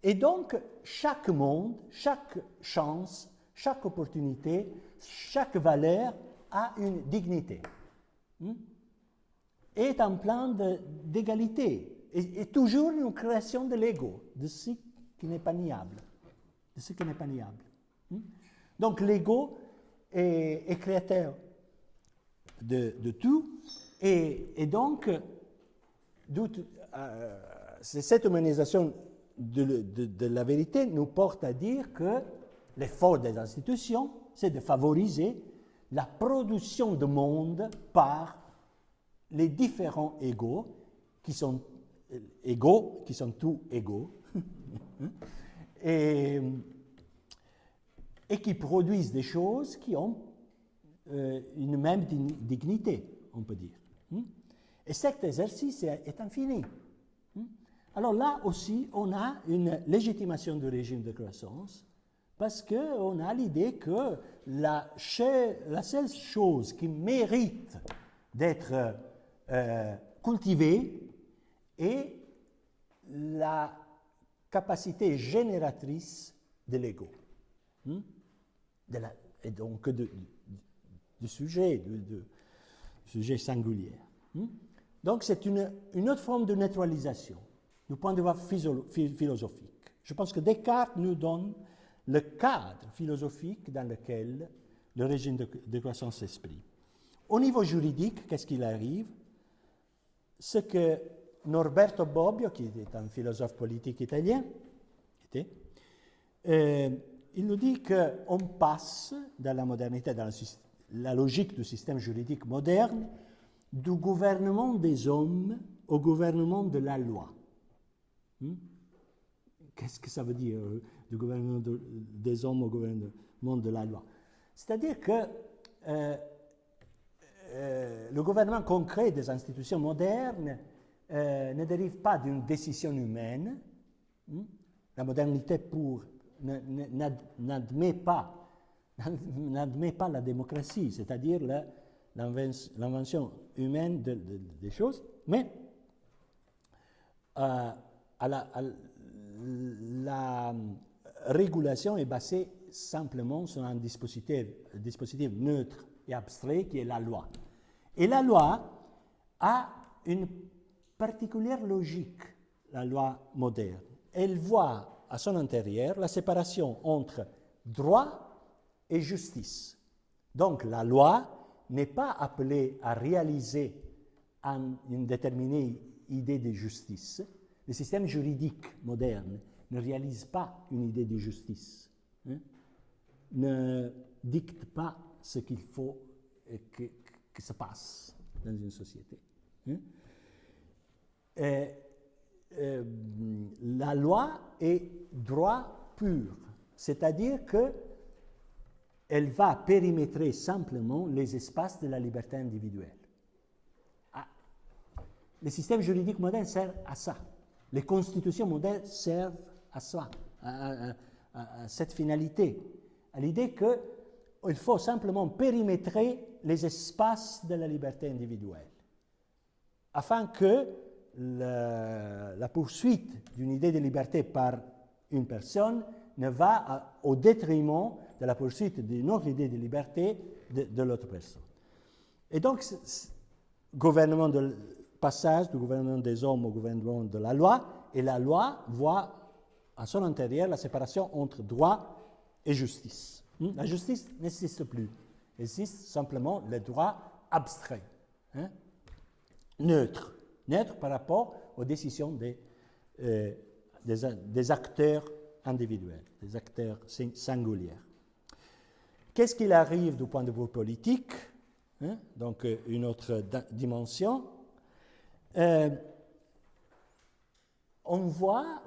Et donc, chaque monde, chaque chance, chaque opportunité, chaque valeur a une dignité, est un plan d'égalité, et toujours une création de l'ego, de ce qui n'est pas niable. Donc l'ego est créateur de tout, et donc cette humanisation de la vérité nous porte à dire que l'effort des institutions, c'est de favoriser la production de monde par les différents égos qui sont égaux, qui sont tous égaux, et qui produisent des choses qui ont une même dignité, on peut dire. Et cet exercice est infini. Alors là aussi, on a une légitimation du régime de croissance, parce qu'on a l'idée que la seule chose qui mérite d'être cultivée est la capacité génératrice de l'ego, et donc du sujet singulier. Donc c'est une autre forme de neutralisation du point de vue philosophique. Je pense que Descartes nous donne le cadre philosophique dans lequel le régime de croissance s'exprime. Au niveau juridique, qu'est-ce qu'il arrive? Ce que Norberto Bobbio, qui est un philosophe politique italien, il nous dit qu'on passe dans la modernité, dans la logique du système juridique moderne, du gouvernement des hommes au gouvernement de la loi. Qu'est-ce que ça veut dire, du gouvernement des hommes au gouvernement de la loi? C'est-à-dire que le gouvernement concret des institutions modernes ne dérive pas d'une décision humaine. La modernité n'admet pas la démocratie, c'est-à-dire l'invention humaine des choses, mais la régulation est basée simplement sur un dispositif neutre et abstrait qui est la loi. Et la loi a une particulière logique, la loi moderne. Elle voit à son intérieur la séparation entre droit et justice. Donc la loi n'est pas appelée à réaliser une déterminée idée de justice. Le système juridique moderne ne réalise pas une idée de justice, ne dicte pas ce qu'il faut que se passe dans une société. La loi est droit pur, c'est-à-dire qu'elle va périmétrer simplement les espaces de la liberté individuelle. Le système juridique moderne sert à ça. Les constitutions modernes servent à ça, à cette finalité, à l'idée qu'il faut simplement périmétrer les espaces de la liberté individuelle, afin que la poursuite d'une idée de liberté par une personne ne va au détriment de la poursuite d'une autre idée de liberté de l'autre personne. Et donc, gouvernement de passage du gouvernement des hommes au gouvernement de la loi, et la loi voit à son intérieur la séparation entre droit et justice. La justice n'existe plus. Il existe simplement le droit abstrait, neutre par rapport aux décisions des acteurs individuels, des acteurs singuliers. Qu'est-ce qu'il arrive du point de vue politique? Donc une autre dimension. On voit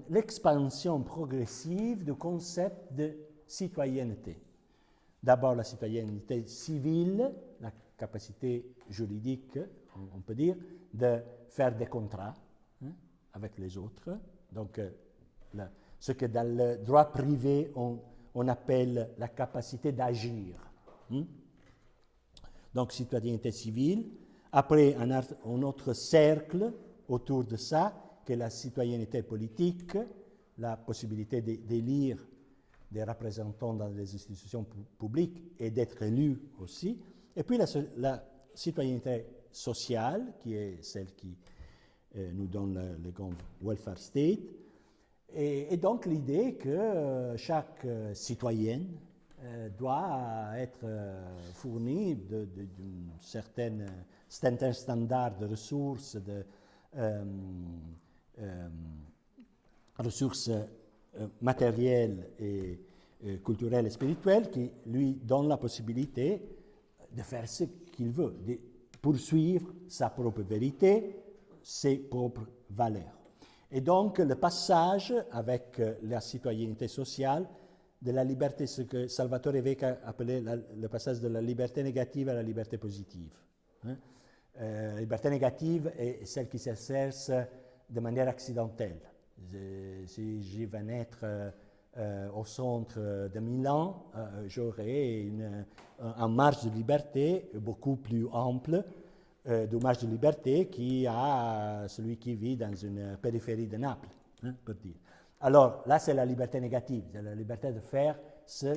l'expansion progressive du concept de citoyenneté. D'abord la citoyenneté civile, la capacité juridique, on peut dire, de faire des contrats avec les autres. Donc ce que dans le droit privé on appelle la capacité d'agir. Donc citoyenneté civile. Après, un autre cercle autour de ça, qui est la citoyenneté politique, la possibilité d'élire des représentants dans les institutions publiques et d'être élu aussi. Et puis la citoyenneté sociale, qui est celle qui nous donne le grand welfare state. Et donc l'idée que chaque citoyen doit être fourni d'un certain standard de ressources, ressources matérielles et culturelles et spirituelles qui lui donnent la possibilité de faire ce qu'il veut, de poursuivre sa propre vérité, ses propres valeurs. Et donc, le passage avec la citoyenneté sociale, de la liberté, ce que Salvatore Vecca appelait le passage de la liberté négative à la liberté positive. La liberté négative est celle qui s'exerce de manière accidentelle. Si je vais naître au centre de Milan, j'aurai un marge de liberté beaucoup plus ample du marge de liberté qu'il a celui qui vit dans une périphérie de Naples, pour dire. Alors là, c'est la liberté négative, c'est la liberté de faire ce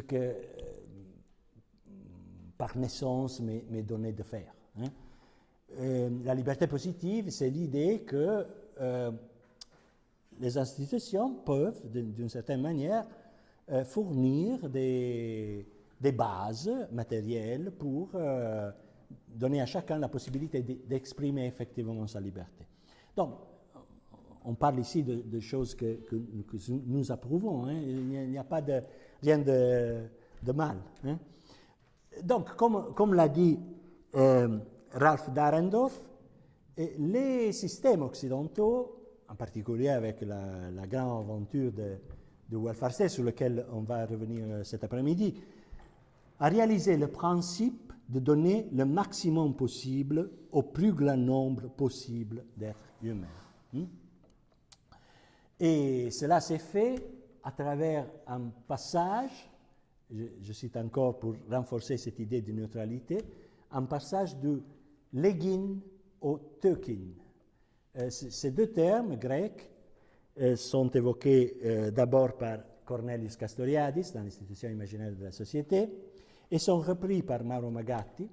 que par naissance m'est donné de faire. La liberté positive, c'est l'idée que les institutions peuvent, d'une certaine manière, fournir des bases matérielles pour donner à chacun la possibilité d'exprimer effectivement sa liberté. Donc, on parle ici de choses que nous approuvons. Il n'y a pas rien de mal. Donc, comme l'a dit Ralph Dahrendorf, les systèmes occidentaux, en particulier avec la grande aventure de welfare state sur lequel on va revenir cet après-midi, a réalisé le principe de donner le maximum possible au plus grand nombre possible d'êtres humains. Et cela s'est fait à travers un passage, je cite encore pour renforcer cette idée de neutralité, un passage du légin au teukin. Ces deux termes grecs sont évoqués d'abord par Cornelius Castoriadis dans l'Institution imaginaire de la société et sont repris par Mauro Magatti,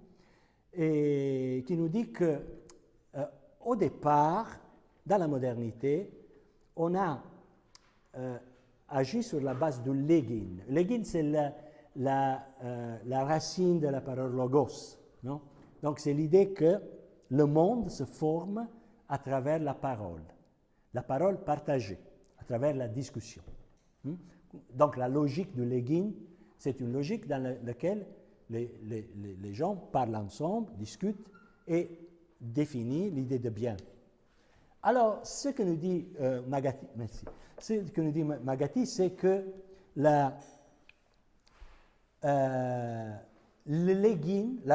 et qui nous dit que au départ, dans la modernité, on a agi sur la base du légin. Légin, c'est la racine de la parole logos. Non? Donc, c'est l'idée que le monde se forme à travers la parole partagée, à travers la discussion. Donc, la logique du légin, c'est une logique dans laquelle les gens parlent ensemble, discutent et définissent l'idée de bien. Alors, ce que nous dit Magatti, c'est que la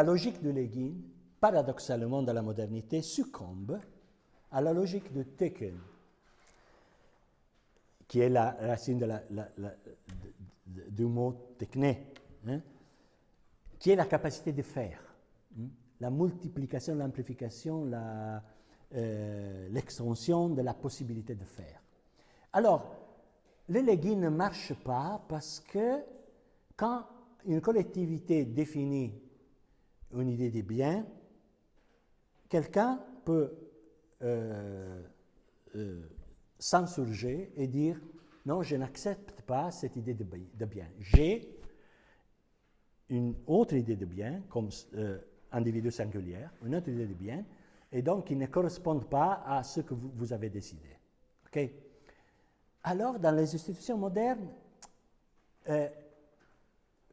logique du légin, paradoxalement dans la modernité, succombe à la logique du teken, qui est la racine du mot techné, qui est la capacité de faire, la multiplication, l'amplification, l'extension de la possibilité de faire. Alors, le légin ne marche pas parce que quand une collectivité définit une idée de bien, quelqu'un peut s'insurger et dire « Non, je n'accepte pas cette idée de bien. J'ai une autre idée de bien, comme individu singulier, une autre idée de bien, et donc qui ne correspondent pas à ce que vous avez décidé. » Okay? Alors, dans les institutions modernes,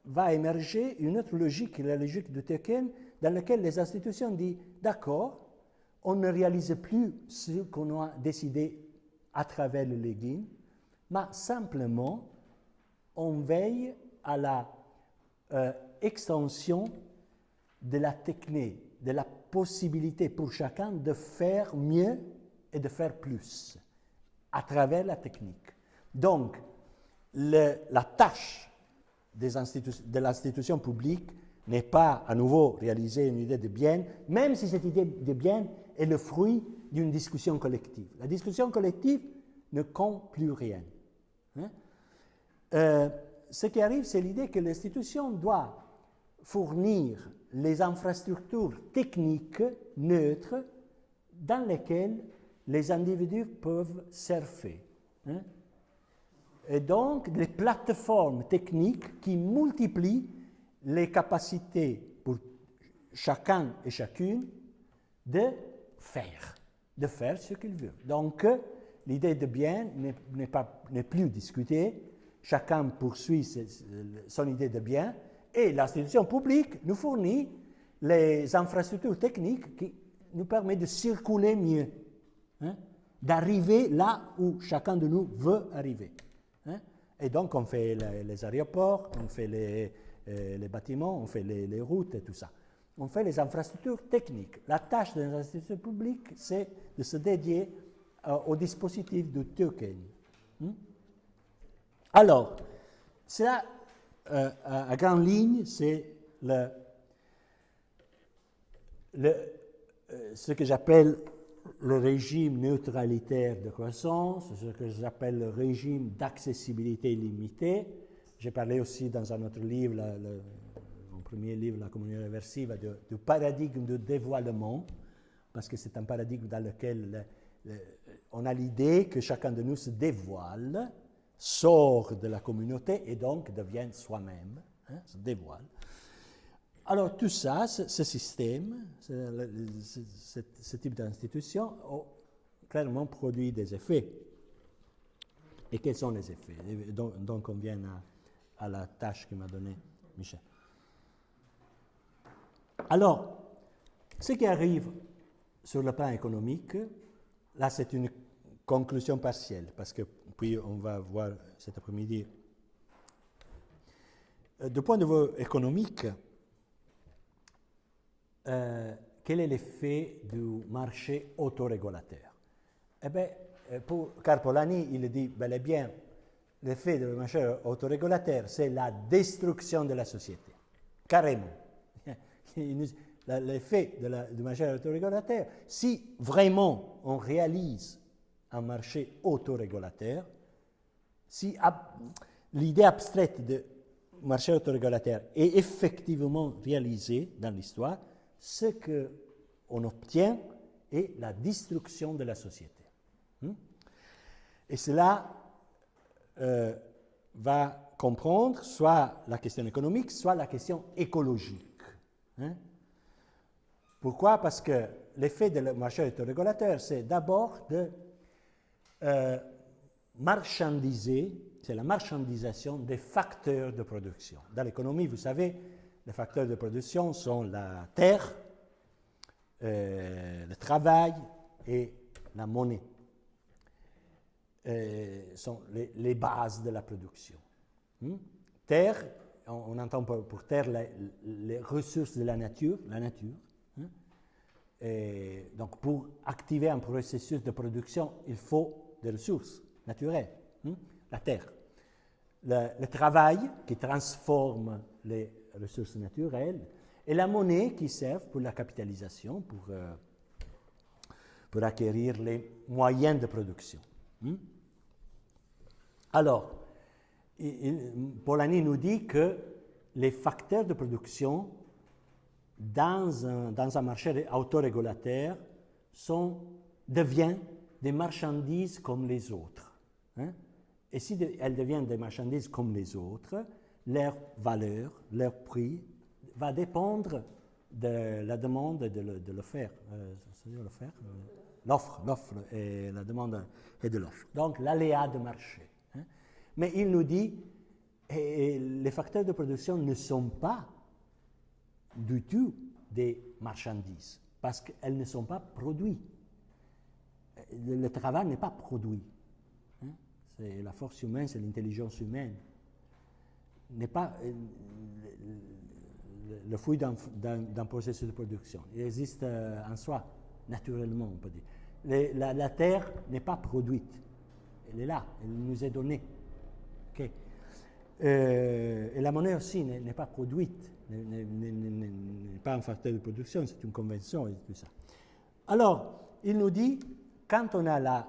va émerger une autre logique, la logique du teken, dans laquelle les institutions disent « D'accord, on ne réalise plus ce qu'on a décidé à travers le légin, mais simplement, on veille à la extension de la technique, de la possibilité pour chacun de faire mieux et de faire plus à travers la technique. Donc, la tâche de l'institution publique n'est pas à nouveau réaliser une idée de bien, même si cette idée de bien est le fruit d'une discussion collective. La discussion collective ne compte plus rien. Ce qui arrive, c'est l'idée que l'institution doit fournir les infrastructures techniques neutres dans lesquelles les individus peuvent surfer. Et donc, des plateformes techniques qui multiplient les capacités pour chacun et chacune de faire ce qu'il veut. Donc, l'idée de bien n'est plus discutée, chacun poursuit son idée de bien, et l'institution publique nous fournit les infrastructures techniques qui nous permettent de circuler mieux, hein, d'arriver là où chacun de nous veut arriver. Hein. Et donc on fait les aéroports, on fait les bâtiments, on fait les routes et tout ça. On fait les infrastructures techniques. La tâche des institutions publiques, c'est de se dédier au dispositif de token. Alors, cela, à grande ligne, c'est ce que j'appelle le régime neutralitaire de croissance, ce que j'appelle le régime d'accessibilité limitée. J'ai parlé aussi dans un autre livre, mon premier livre, La communauté réversive, du paradigme de dévoilement, parce que c'est un paradigme dans lequel on a l'idée que chacun de nous se dévoile, sort de la communauté et donc devient soi-même, hein, se dévoile. Alors tout ça, ce système, ce type d'institution, clairement produit des effets. Et quels sont les effets? Donc on vient à la tâche que m'a donnée Michel. Alors, ce qui arrive sur le plan économique, là c'est une conclusion partielle, parce que puis on va voir cet après-midi. Du point de vue économique, quel est l'effet du marché autorégulateur? Eh bien, pour Carpolani, il dit bel et bien, l'effet du marché autorégulateur, c'est la destruction de la société, carrément. L'effet du marché autorégulateur, si vraiment on réalise un marché autorégulateur, si l'idée abstraite de marché autorégulateur est effectivement réalisée dans l'histoire, ce qu'on obtient est la destruction de la société. Et cela va comprendre soit la question économique, soit la question écologique. Pourquoi? Parce que l'effet du marché autorégulateur, c'est d'abord de marchandiser, c'est la marchandisation des facteurs de production. Dans l'économie, vous savez, les facteurs de production sont la terre, le travail et la monnaie. Sont les bases de la production. Terre, on entend pour terre les ressources de la nature. Et donc pour activer un processus de production, il faut des ressources naturelles, la terre. Le travail qui transforme les ressources naturelles et la monnaie qui sert pour la capitalisation, pour acquérir les moyens de production. Alors, Polanyi nous dit que les facteurs de production dans un marché autorégulateur deviennent des marchandises comme les autres. Et si elles deviennent des marchandises comme les autres, leur valeur, leur prix va dépendre de la demande et de l'offre. L'offre et la demande et de l'offre. Donc l'aléa de marché. Mais il nous dit que les facteurs de production ne sont pas du tout des marchandises, parce qu'elles ne sont pas produites. Le travail n'est pas produit. C'est la force humaine, c'est l'intelligence humaine. N'est pas le fruit d'un processus de production. Il existe en soi, naturellement, on peut dire. La terre n'est pas produite. Elle est là, elle nous est donnée. Okay. Et la monnaie aussi n'est pas produite, n'est pas un facteur de production, c'est une convention et tout ça. Alors, il nous dit, quand on a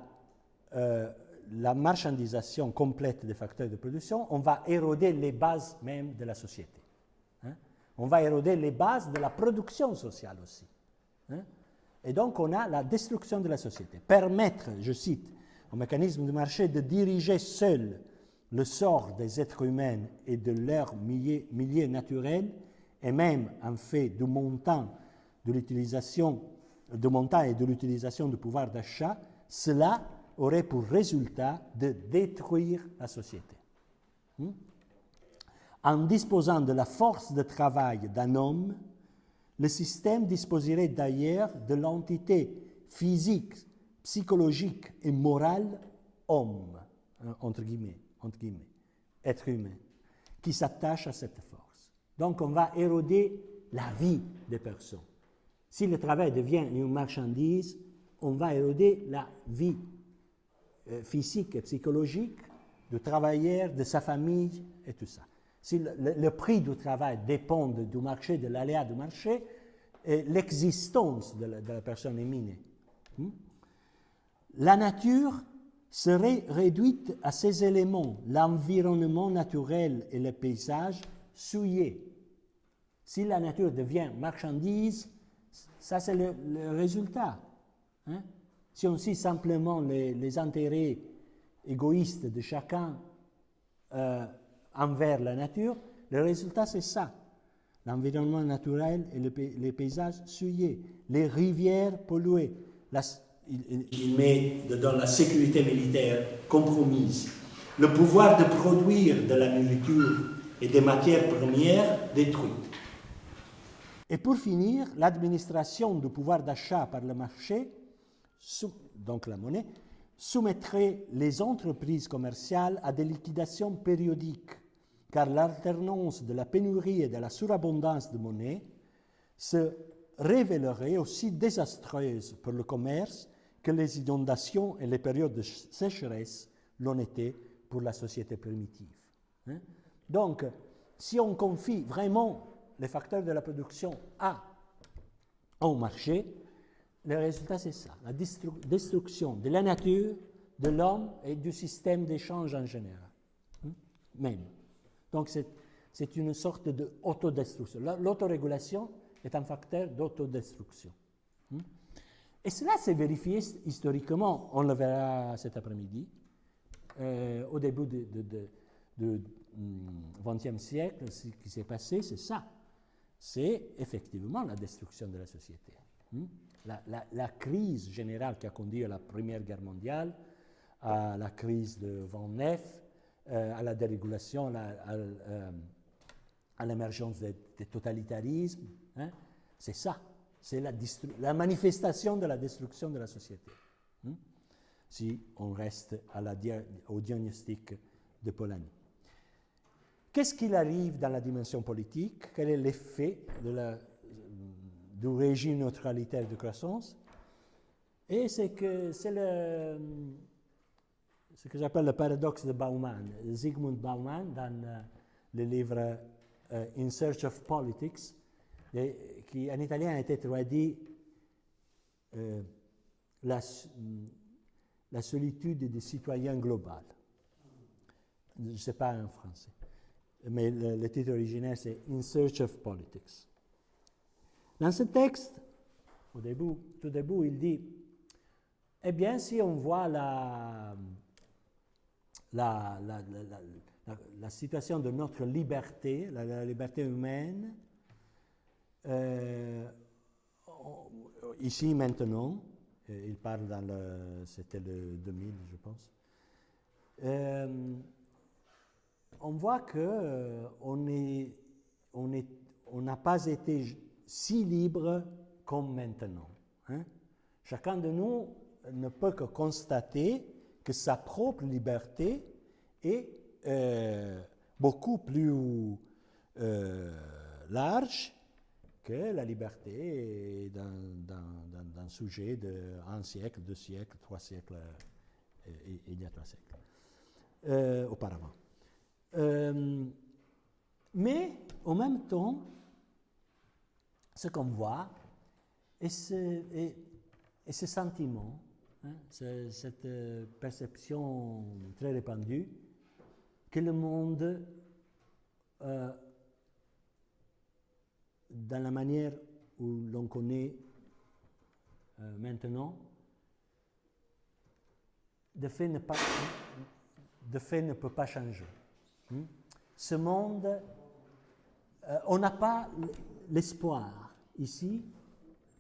la marchandisation complète des facteurs de production, on va éroder les bases même de la société. On va éroder les bases de la production sociale aussi. Et donc, on a la destruction de la société. Permettre, je cite, au mécanisme de marché de diriger seul le sort des êtres humains et de leur milieu naturel, et même en fait du montant et de l'utilisation du pouvoir d'achat, cela aurait pour résultat de détruire la société. En disposant de la force de travail d'un homme, le système disposerait d'ailleurs de l'entité physique, psychologique et morale homme, entre guillemets, être humain, qui s'attache à cette force. Donc on va éroder la vie des personnes. Si le travail devient une marchandise, on va éroder la vie physique et psychologique du travailleur, de sa famille et tout ça. Si le prix du travail dépend du marché, de l'aléa du marché, l'existence de la personne est minée. La nature serait réduite à ces éléments, l'environnement naturel et le paysage souillés. Si la nature devient marchandise, ça c'est le résultat. Si on suit simplement les intérêts égoïstes de chacun envers la nature, le résultat c'est ça. L'environnement naturel et les paysages souillés, les rivières polluées. Il met dedans la sécurité militaire compromise, le pouvoir de produire de la nourriture et des matières premières détruites. Et pour finir, l'administration du pouvoir d'achat par le marché, donc la monnaie, soumettrait les entreprises commerciales à des liquidations périodiques, car l'alternance de la pénurie et de la surabondance de monnaie se révélerait aussi désastreuse pour le commerce que les inondations et les périodes de sécheresse l'ont été pour la société primitive. Donc, si on confie vraiment les facteurs de la production au marché, le résultat c'est ça, la destruction de la nature, de l'homme et du système d'échange en général. Même. Donc c'est une sorte d'autodestruction. L'autorégulation est un facteur d'autodestruction. Et cela s'est vérifié historiquement, on le verra cet après-midi. Au début du XXe siècle, ce qui s'est passé, c'est ça. C'est effectivement la destruction de la société. La crise générale qui a conduit à la Première Guerre mondiale, à la crise de 29, à la dérégulation, à l'émergence des totalitarismes, c'est ça. C'est la manifestation de la destruction de la société. Si on reste au diagnostic de Polanyi. Qu'est-ce qu'il arrive dans la dimension politique? Quel est l'effet du régime neutralitaire de croissance? Et c'est ce que j'appelle le paradoxe de Bauman. Zygmunt Bauman, dans le livre In Search of Politics, qui en italien a été traduit la solitude des citoyens global. Je ne sais pas en français, mais le titre original c'est In Search of Politics. Dans ce texte, tout début, il dit, eh bien, si on voit la situation de notre liberté, la liberté humaine, ici maintenant, il parle c'était le 2000 je pense, on voit qu'on n'a pas été si libre comme maintenant. Chacun de nous ne peut que constater que sa propre liberté est beaucoup plus large que la liberté d'un sujet d'1 siècle, 2 siècles, 3 siècles, il y a 3 siècles auparavant. Mais en même temps, ce qu'on voit est ce sentiment, cette perception très répandue que le monde, dans la manière où l'on connaît maintenant, de fait ne peut pas changer. Ce monde, on n'a pas l'espoir ici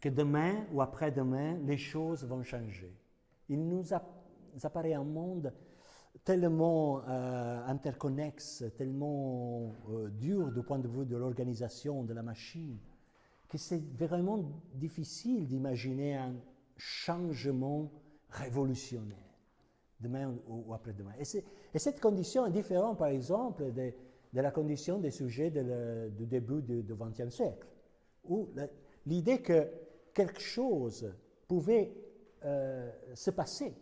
que demain ou après-demain, les choses vont changer. Il nous apparaît un monde tellement interconnexe, tellement dur du point de vue de l'organisation de la machine, que c'est vraiment difficile d'imaginer un changement révolutionnaire, demain ou après-demain. Et cette condition est différente, par exemple, de la condition des sujets du début du XXe siècle, où l'idée que quelque chose pouvait se passer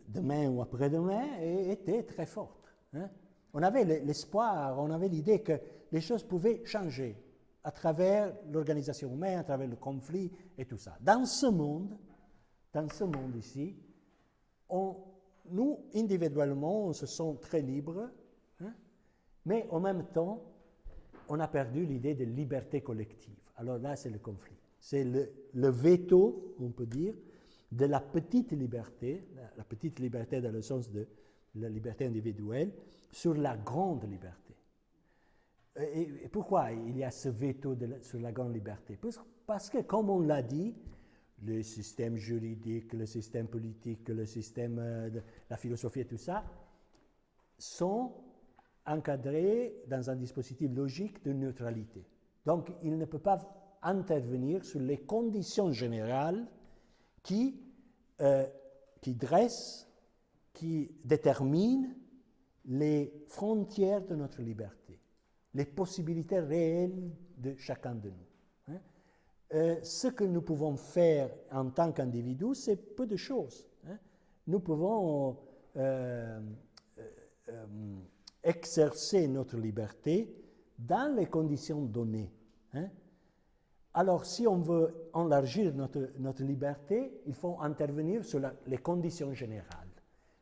demain ou après-demain était très forte. Hein? On avait l'espoir, on avait l'idée que les choses pouvaient changer à travers l'organisation humaine, à travers le conflit et tout ça. Dans ce monde ici, nous, individuellement, on se sent très libres, hein, mais en même temps, on a perdu l'idée de liberté collective. Alors là, c'est le conflit. C'est le veto, on peut dire, de la petite liberté dans le sens de la liberté individuelle, sur la grande liberté. Et pourquoi il y a ce veto sur la grande liberté? Parce que, comme on l'a dit, le système juridique, le système politique, le système de la philosophie et tout ça, sont encadrés dans un dispositif logique de neutralité. Donc, il ne peut pas intervenir sur les conditions générales qui dressent, qui déterminent les frontières de notre liberté, les possibilités réelles de chacun de nous. Hein. Ce que nous pouvons faire en tant qu'individus, c'est peu de choses. Hein. Nous pouvons exercer notre liberté dans les conditions données. Hein. Alors, si on veut élargir notre liberté, il faut intervenir sur les conditions générales.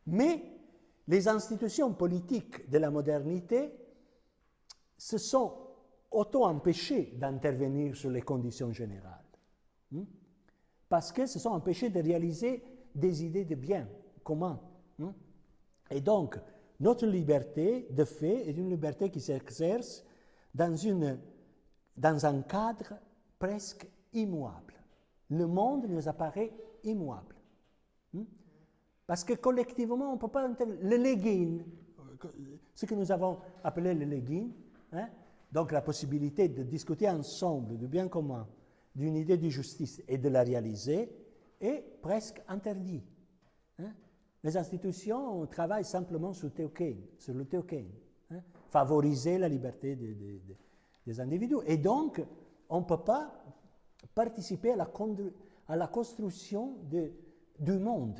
Mais les institutions politiques de la modernité se sont auto-empêchées d'intervenir sur les conditions générales. Parce qu'elles se sont empêchées de réaliser des idées de bien commun. Et donc, notre liberté, de fait, est une liberté qui s'exerce dans un cadre presque immuable. Le monde nous apparaît immuable. Parce que collectivement, on ne peut pas intervenir. Le legging, ce que nous avons appelé le legging, hein, donc la possibilité de discuter ensemble du bien commun, d'une idée de justice et de la réaliser, est presque interdit. Hein. Les institutions travaillent simplement sur le théokéne, hein, favoriser la liberté des individus. Et donc, on ne peut pas participer à la construction du monde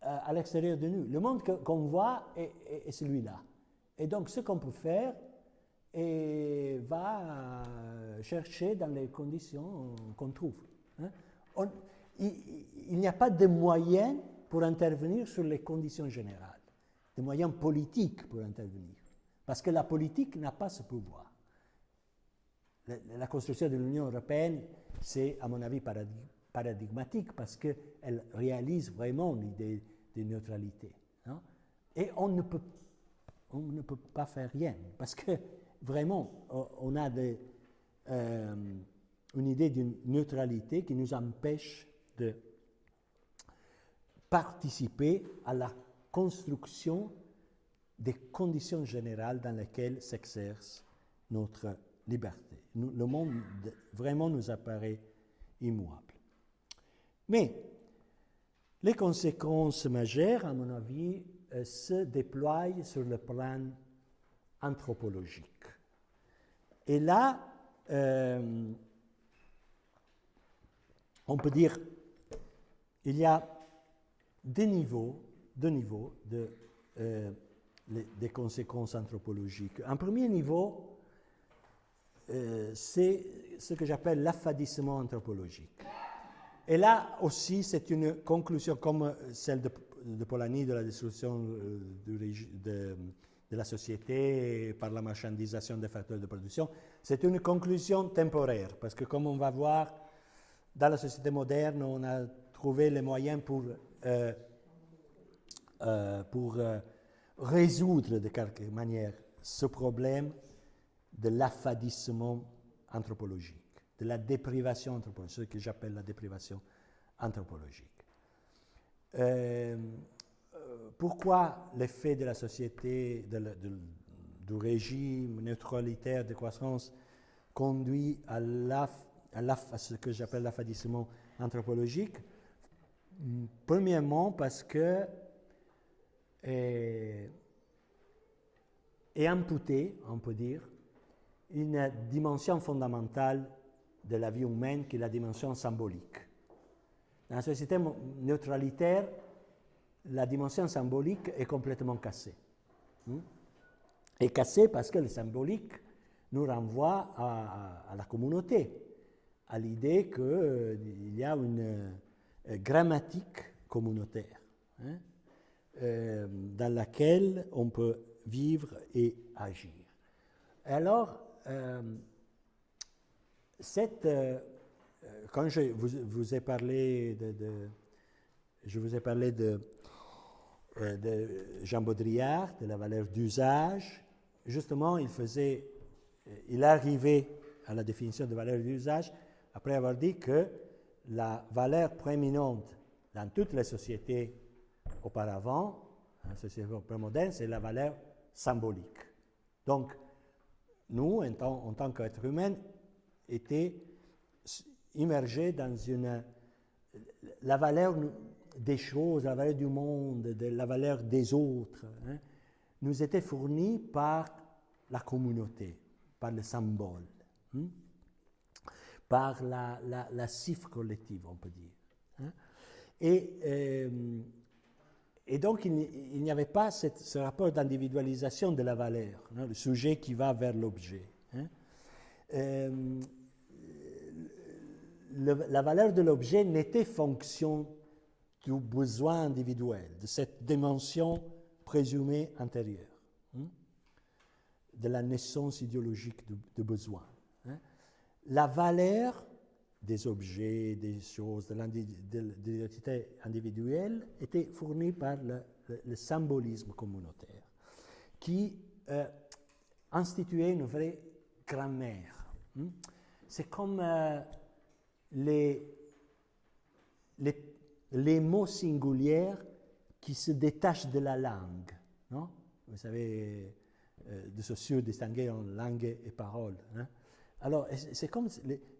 à l'extérieur de nous. Le monde qu'on voit est celui-là. Et donc, ce qu'on peut faire va chercher dans les conditions qu'on trouve. Hein. Il n'y a pas de moyens pour intervenir sur les conditions générales, de moyens politiques pour intervenir, parce que la politique n'a pas ce pouvoir. La construction de l'Union européenne, c'est, à mon avis, paradigmatique parce qu'elle réalise vraiment l'idée de neutralité. Hein? Et on ne peut pas faire rien parce que vraiment, on a une idée d'une neutralité qui nous empêche de participer à la construction des conditions générales dans lesquelles s'exerce notre liberté. Le monde vraiment nous apparaît immuable. Mais les conséquences majeures, à mon avis, se déploient sur le plan anthropologique. Et là, on peut dire il y a deux niveaux des conséquences anthropologiques. Un premier niveau, c'est ce que j'appelle l'affadissement anthropologique. Et là aussi, c'est une conclusion comme celle de Polanyi de la destruction de la société par la marchandisation des facteurs de production. C'est une conclusion temporaire, parce que comme on va voir, dans la société moderne, on a trouvé les moyens pour résoudre de quelque manière ce problème de l'affadissement anthropologique, de la déprivation anthropologique, ce que j'appelle la déprivation anthropologique. Pourquoi l'effet de la société, du régime neutralitaire de croissance conduit à ce que j'appelle l'affadissement anthropologique? Premièrement, parce que est amputé, on peut dire, une dimension fondamentale de la vie humaine qui est la dimension symbolique. Dans la société neutralitaire, la dimension symbolique est complètement cassée. Est cassée parce que le symbolique nous renvoie à la communauté, à l'idée qu'il y a une grammatique communautaire dans laquelle on peut vivre et agir. Et alors, quand je vous ai parlé de Jean Baudrillard, de la valeur d'usage, justement, il arrivait à la définition de valeur d'usage après avoir dit que la valeur prééminente dans toutes les sociétés auparavant, dans la société prémoderne, c'est la valeur symbolique. Donc, nous, en tant qu'êtres humains, étions immergés dans la valeur des choses, la valeur du monde, la valeur des autres, nous était fournie par la communauté, par le symbole, par la cifre collective, on peut dire. Et donc, il n'y avait pas ce rapport d'individualisation de la valeur, le sujet qui va vers l'objet. La valeur de l'objet n'était fonction du besoin individuel, de cette dimension présumée antérieure, de la naissance idéologique du besoin. La valeur des objets, des choses, de l'identité individuelle était fournie par le symbolisme communautaire, qui instituait une vraie grammaire. C'est comme les mots singuliers qui se détachent de la langue. Non? Vous savez, de se distinguer en langue et parole. Alors, c'est comme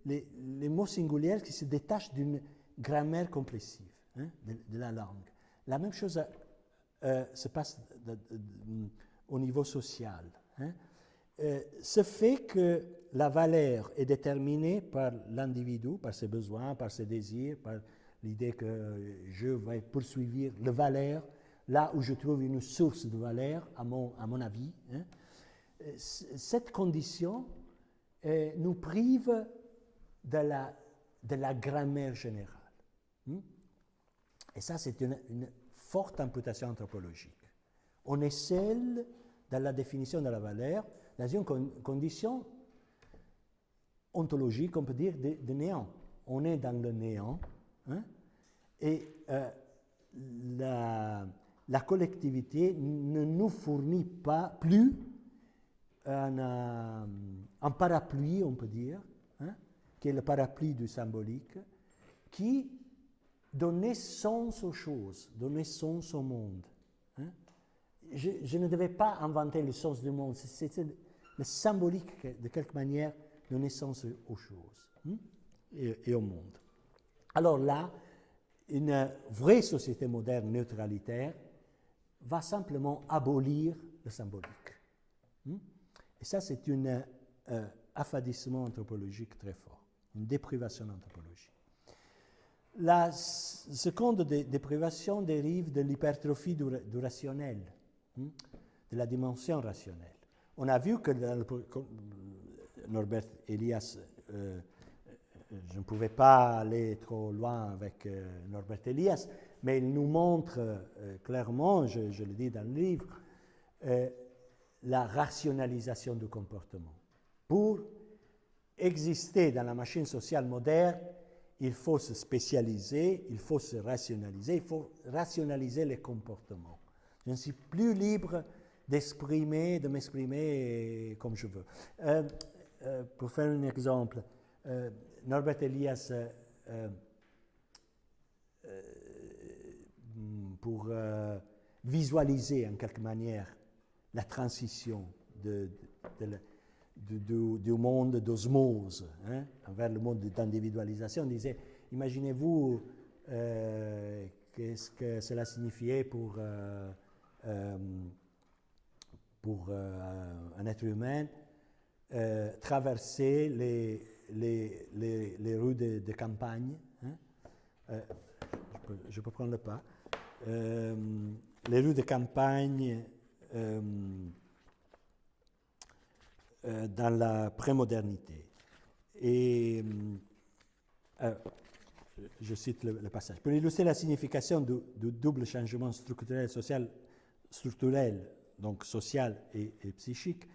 les mots singuliers qui se détachent d'une grammaire compressive de la langue. La même chose se passe au niveau social. Ce fait que la valeur est déterminée par l'individu, par ses besoins, par ses désirs, par l'idée que je vais poursuivre la valeur là où je trouve une source de valeur, à mon avis. Cette condition nous prive de la grammaire générale. Et ça, c'est une forte imputation anthropologique. On est seul dans la définition de la valeur, dans une condition ontologique, on peut dire, de néant. On est dans le néant, et la collectivité ne nous fournit pas plus un parapluie, on peut dire, qui est le parapluie du symbolique, qui donnait sens aux choses, donnait sens au monde. Je ne devais pas inventer le sens du monde, c'était le symbolique qui, de quelque manière, donnait sens aux choses et au monde. Alors là, une vraie société moderne neutralitaire va simplement abolir le symbolique. Et ça, c'est un affadissement anthropologique très fort, une déprivation anthropologique. La seconde déprivation dérive de l'hypertrophie du rationnel, de la dimension rationnelle. On a vu que Norbert Elias, je ne pouvais pas aller trop loin avec Norbert Elias, mais il nous montre clairement, je le dis dans le livre, la rationalisation du comportement. Pour exister dans la machine sociale moderne, il faut se spécialiser, il faut se rationaliser, il faut rationaliser les comportements. Je ne suis plus libre de m'exprimer comme je veux. Pour faire un exemple, Norbert Elias visualiser en quelque manière la transition du monde d'osmose vers le monde d'individualisation. On disait, imaginez-vous qu'est-ce que cela signifiait pour un être humain traverser les rues de campagne. Je peux prendre le pas. Les rues de campagne dans la prémodernité. Et je cite le passage. Pour illustrer la signification du double changement structurel, social, donc social et psychique,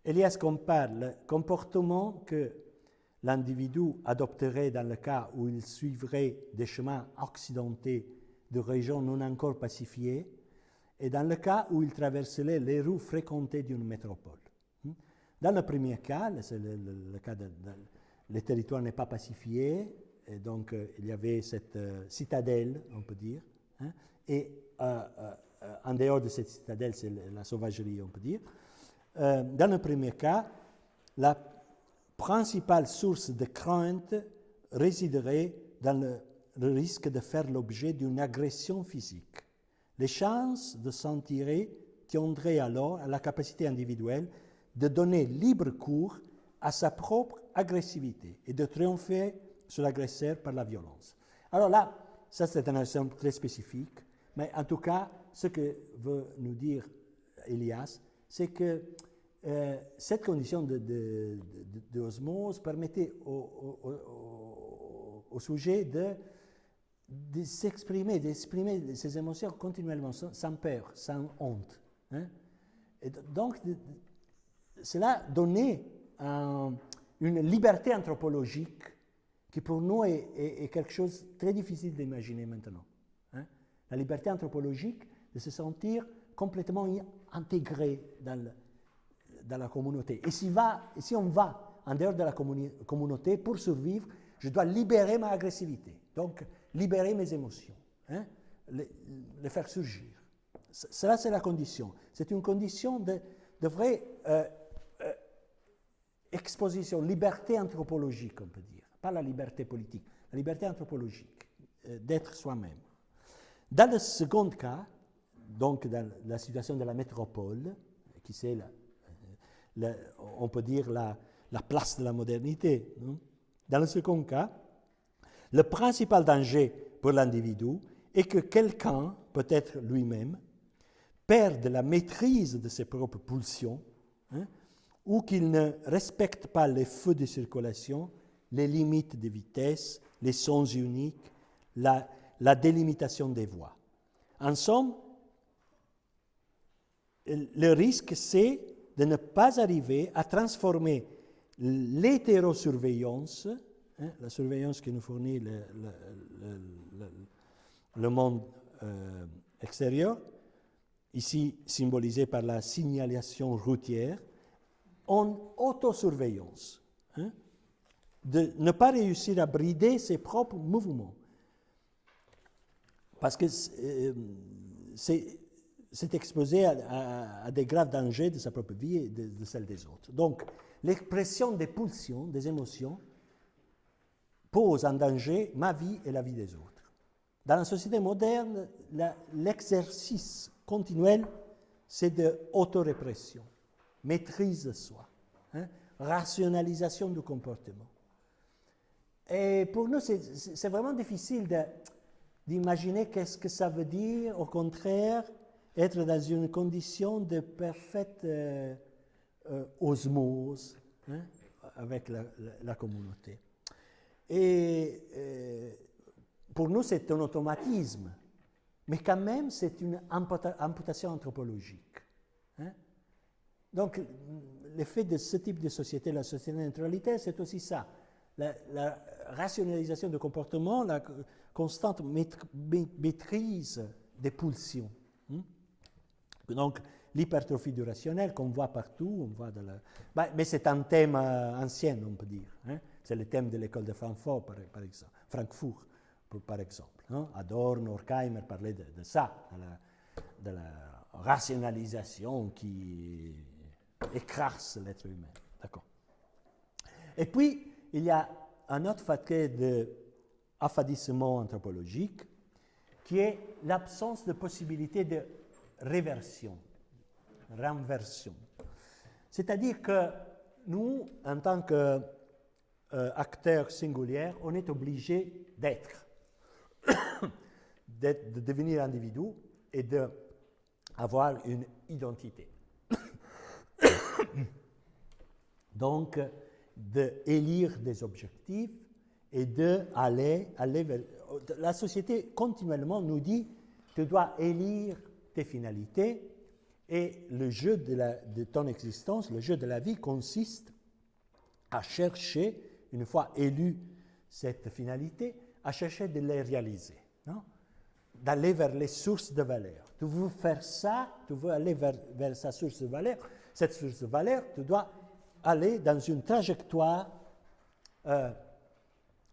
Elias compare le comportement que l'individu adopterait dans le cas où il suivrait des chemins accidentés de régions non encore pacifiées et dans le cas où il traverserait les rues fréquentées d'une métropole. Dans le premier cas, c'est le cas le territoire n'est pas pacifié, et donc il y avait cette citadelle, on peut dire, et en dehors de cette citadelle, c'est la sauvagerie, on peut dire. Dans le premier cas, la principale source de crainte résiderait dans le risque de faire l'objet d'une agression physique. Les chances de s'en tirer tiendraient alors à la capacité individuelle de donner libre cours à sa propre agressivité et de triompher sur l'agresseur par la violence. Alors là, ça c'est un exemple très spécifique, mais en tout cas, ce que veut nous dire Elias, c'est que cette condition d'osmose permettait au sujet de s'exprimer, d'exprimer ses émotions continuellement, sans peur, sans honte. Et donc, cela donnait une liberté anthropologique qui pour nous est quelque chose de très difficile d'imaginer maintenant. La liberté anthropologique de se sentir complètement intégré dans la communauté. Et si on va en dehors de la communauté pour survivre, je dois libérer ma agressivité, donc libérer mes émotions, les faire surgir. Cela, c'est la condition. C'est une condition de vraie exposition, liberté anthropologique, on peut dire. Pas la liberté politique, la liberté anthropologique, d'être soi-même. Dans le second cas, donc dans la situation de la métropole, qui c'est on peut dire la place de la modernité, non? Dans le second cas, le principal danger pour l'individu est que quelqu'un, peut-être lui-même, perde la maîtrise de ses propres pulsions, ou qu'il ne respecte pas les feux de circulation, les limites de vitesse, les sens uniques, la délimitation des voies. En somme, le risque, c'est de ne pas arriver à transformer l'hétérosurveillance, la surveillance que nous fournit le monde extérieur, ici symbolisé par la signalisation routière, en autosurveillance, de ne pas réussir à brider ses propres mouvements. Parce que c'est exposé à des graves dangers de sa propre vie et de celle des autres. Donc, l'expression des pulsions, des émotions, pose en danger ma vie et la vie des autres. Dans la société moderne, l'exercice continuel, c'est de autorépression, maîtrise de soi, rationalisation du comportement. Et pour nous, c'est vraiment difficile d'imaginer qu'est-ce que ça veut dire, au contraire, être dans une condition de parfaite osmose avec la communauté. Et pour nous, c'est un automatisme, mais quand même, c'est une amputation anthropologique. Donc, l'effet de ce type de société, la société neutralité, c'est aussi ça. La rationalisation du comportement, la constante maîtrise des pulsions. Donc, l'hypertrophie du rationnel qu'on voit partout, on voit mais c'est un thème ancien, on peut dire. C'est le thème de l'école de Francfort, par exemple. Hein? Adorno, Horkheimer parlaient de ça, de la rationalisation qui écrase l'être humain. D'accord. Et puis, il y a un autre facteur d'affadissement anthropologique qui est l'absence de possibilité de réversion, renversion. C'est-à-dire que nous, en tant qu'acteurs singuliers, on est obligé d'être, de devenir individu et d'avoir une identité. Donc, d'élire des objectifs et d'aller vers... La société continuellement nous dit, tu dois élire tes finalités et le jeu de ton existence, le jeu de la vie consiste à chercher, une fois élu cette finalité, à chercher de les réaliser, non? D'aller vers les sources de valeur. Tu veux faire ça, tu veux aller vers sa source de valeur. Cette source de valeur, tu dois aller dans une trajectoire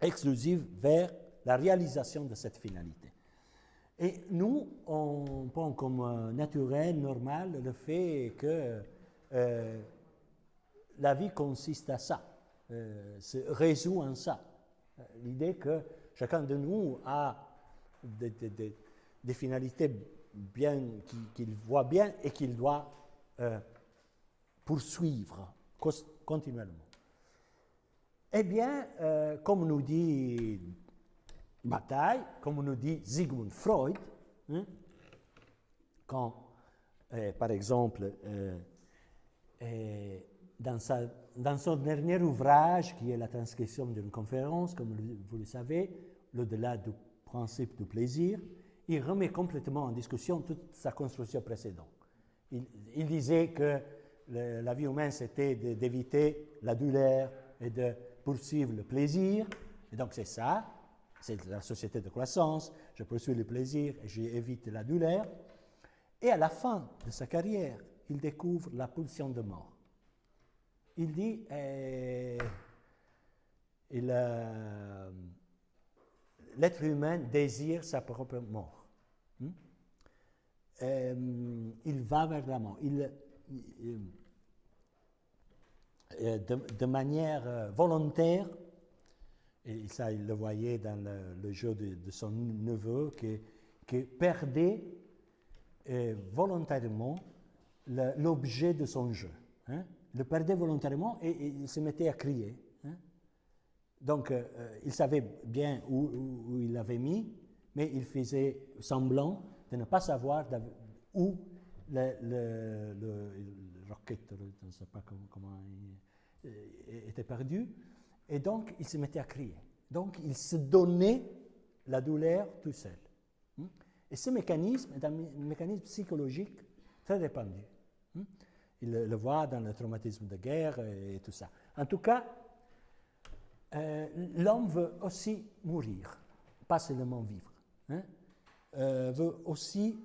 exclusive vers la réalisation de cette finalité. Et nous, on prend comme naturel, normal, le fait que la vie consiste à ça, se résout en ça. L'idée que chacun de nous a des finalités bien, qu'il voit bien et qu'il doit poursuivre continuellement. Eh bien, comme nous dit Bataille, comme nous dit Sigmund Freud, hein, quand, par exemple, dans son dernier ouvrage, qui est la transcription d'une conférence, comme vous le savez, l'au-delà du principe du plaisir, il remet complètement en discussion toute sa construction précédente. Il disait que la vie humaine, c'était d'éviter la douleur et de poursuivre le plaisir. Et donc c'est ça, c'est la société de croissance, je poursuis le plaisir et j'évite la douleur. Et à la fin de sa carrière, il découvre la pulsion de mort. Il dit, l'être humain désire sa propre mort. Il va vers la mort. De manière volontaire, et ça il le voyait dans le jeu de son neveu, qui perdait volontairement l'objet de son jeu. Hein? Il le perdait volontairement et il se mettait à crier. Hein? Donc il savait bien où il l'avait mis, mais il faisait semblant de ne pas savoir où le rocket, je ne sais pas comment il était perdu, et donc il se mettait à crier. Donc il se donnait la douleur tout seul. Et ce mécanisme est un mécanisme psychologique très répandu. Il le voit dans le traumatisme de guerre et tout ça. En tout cas, l'homme veut aussi mourir, pas seulement vivre. Hein? Veut aussi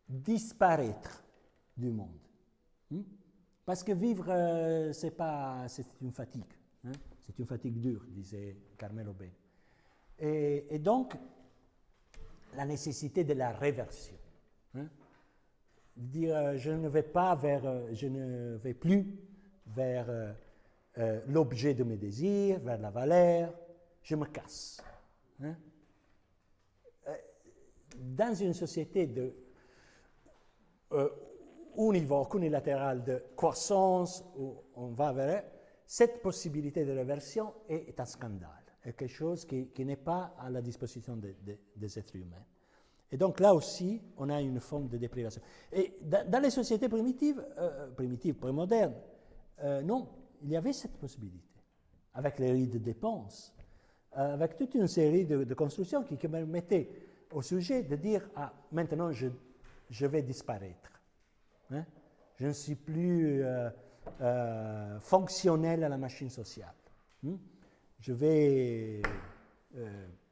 disparaître du monde. Parce que vivre, c'est une fatigue. Hein? C'est une fatigue dure, disait Carmelo Ben. Et donc, la nécessité de la réversion. Hein? Dire, je ne vais plus vers l'objet de mes désirs, vers la valeur, je me casse. Hein? Dans une société unilatérale de croissance, où on va vers cette possibilité de réversion est un scandale, est quelque chose qui n'est pas à la disposition des êtres humains. Et donc là aussi, on a une forme de déprivation. Et dans les sociétés primitives, prémodernes, non, il y avait cette possibilité, avec les rites de dépenses, avec toute une série de constructions qui permettaient au sujet de dire « Ah, maintenant je vais disparaître. Hein? Je ne suis plus fonctionnel à la machine sociale. Je vais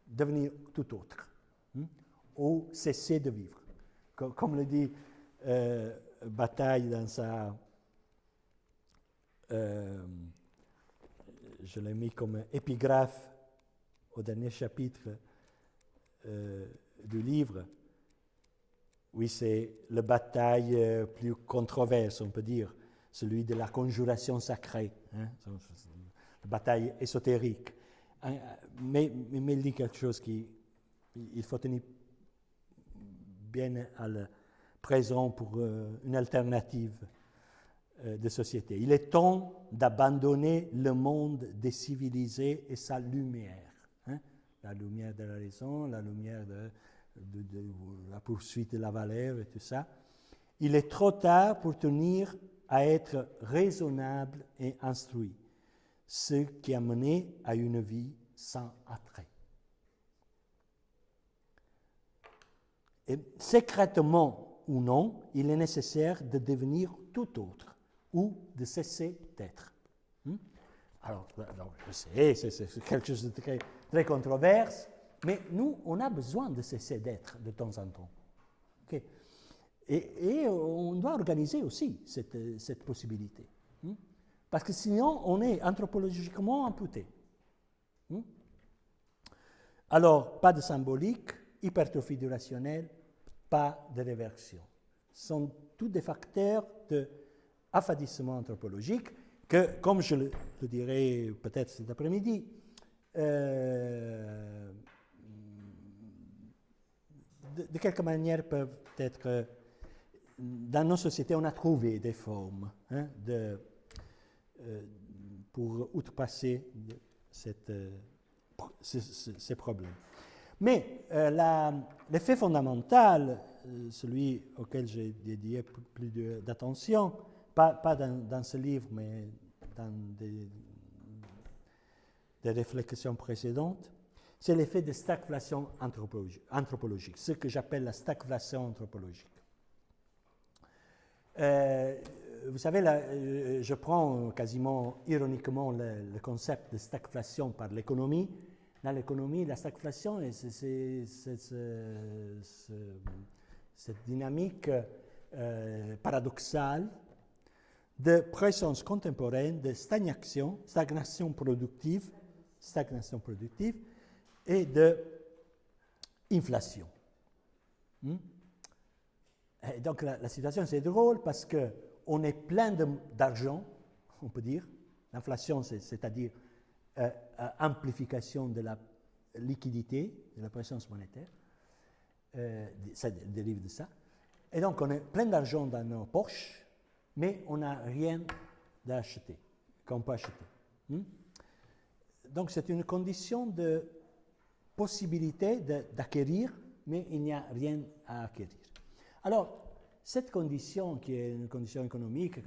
devenir tout autre. Ou cesser de vivre. Comme le dit Bataille dans sa... je l'ai mis comme épigraphe au dernier chapitre du livre, oui, c'est la bataille plus controverse, on peut dire, celui de la conjuration sacrée, hein, la bataille ésotérique. Mais il dit quelque chose qu'il faut tenir bien à le présent pour une alternative de société. Il est temps d'abandonner le monde des civilisés et sa lumière. Hein, la lumière de la raison, la lumière de la poursuite de la valeur et tout ça. Il est trop tard pour tenir à être raisonnable et instruit, ce qui a mené à une vie sans attrait. Et secrètement ou non, il est nécessaire de devenir tout autre ou de cesser d'être. Alors, je sais, c'est quelque chose de très, très controverse, mais nous, on a besoin de cesser d'être de temps en temps. Okay. Et on doit organiser aussi cette possibilité. Parce que sinon, on est anthropologiquement amputé. Alors, pas de symbolique, hypertrophie du rationnel, pas de réversion. Ce sont tous des facteurs d'affadissement anthropologique que, comme je le dirai peut-être cet après-midi, de quelque manière peuvent être... dans nos sociétés, on a trouvé des formes pour outrepasser ces problèmes. Mais l'effet fondamental, celui auquel j'ai dédié plus d'attention, pas dans ce livre, mais dans des réflexions précédentes, c'est l'effet de stagflation anthropologique, ce que j'appelle la stagflation anthropologique. Vous savez, là, je prends quasiment ironiquement le concept de stagflation par l'économie. Dans l'économie, la stagflation, c'est cette dynamique paradoxale de présence contemporaine de stagnation productive et d'inflation. Et donc la situation, c'est drôle parce qu'on est plein d'argent, on peut dire. L'inflation, c'est-à-dire amplification de la liquidité, de la présence monétaire. Ça dérive de ça. Et donc, on est plein d'argent dans nos poches, mais on n'a rien d'acheter, qu'on peut acheter. Donc, c'est une condition de possibilité d'acquérir, mais il n'y a rien à acquérir. Alors, cette condition, qui est une condition économique,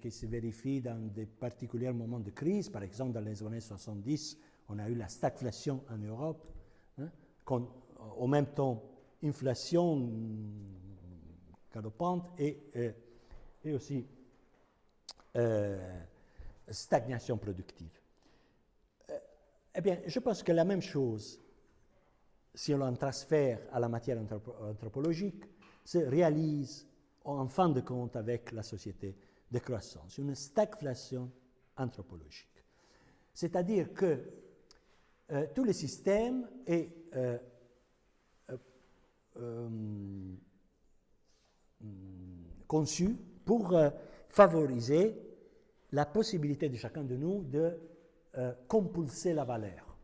qui se vérifie dans des particuliers moments de crise, par exemple dans les années 70, on a eu la stagflation en Europe, en même temps inflation galopante et aussi stagnation productive. Eh bien, je pense que la même chose, si on en transfère à la matière anthropologique, se réalise en fin de compte avec la société de croissance, une stagflation anthropologique. C'est-à-dire que tout le système est conçu pour favoriser la possibilité de chacun de nous de compulser la valeur,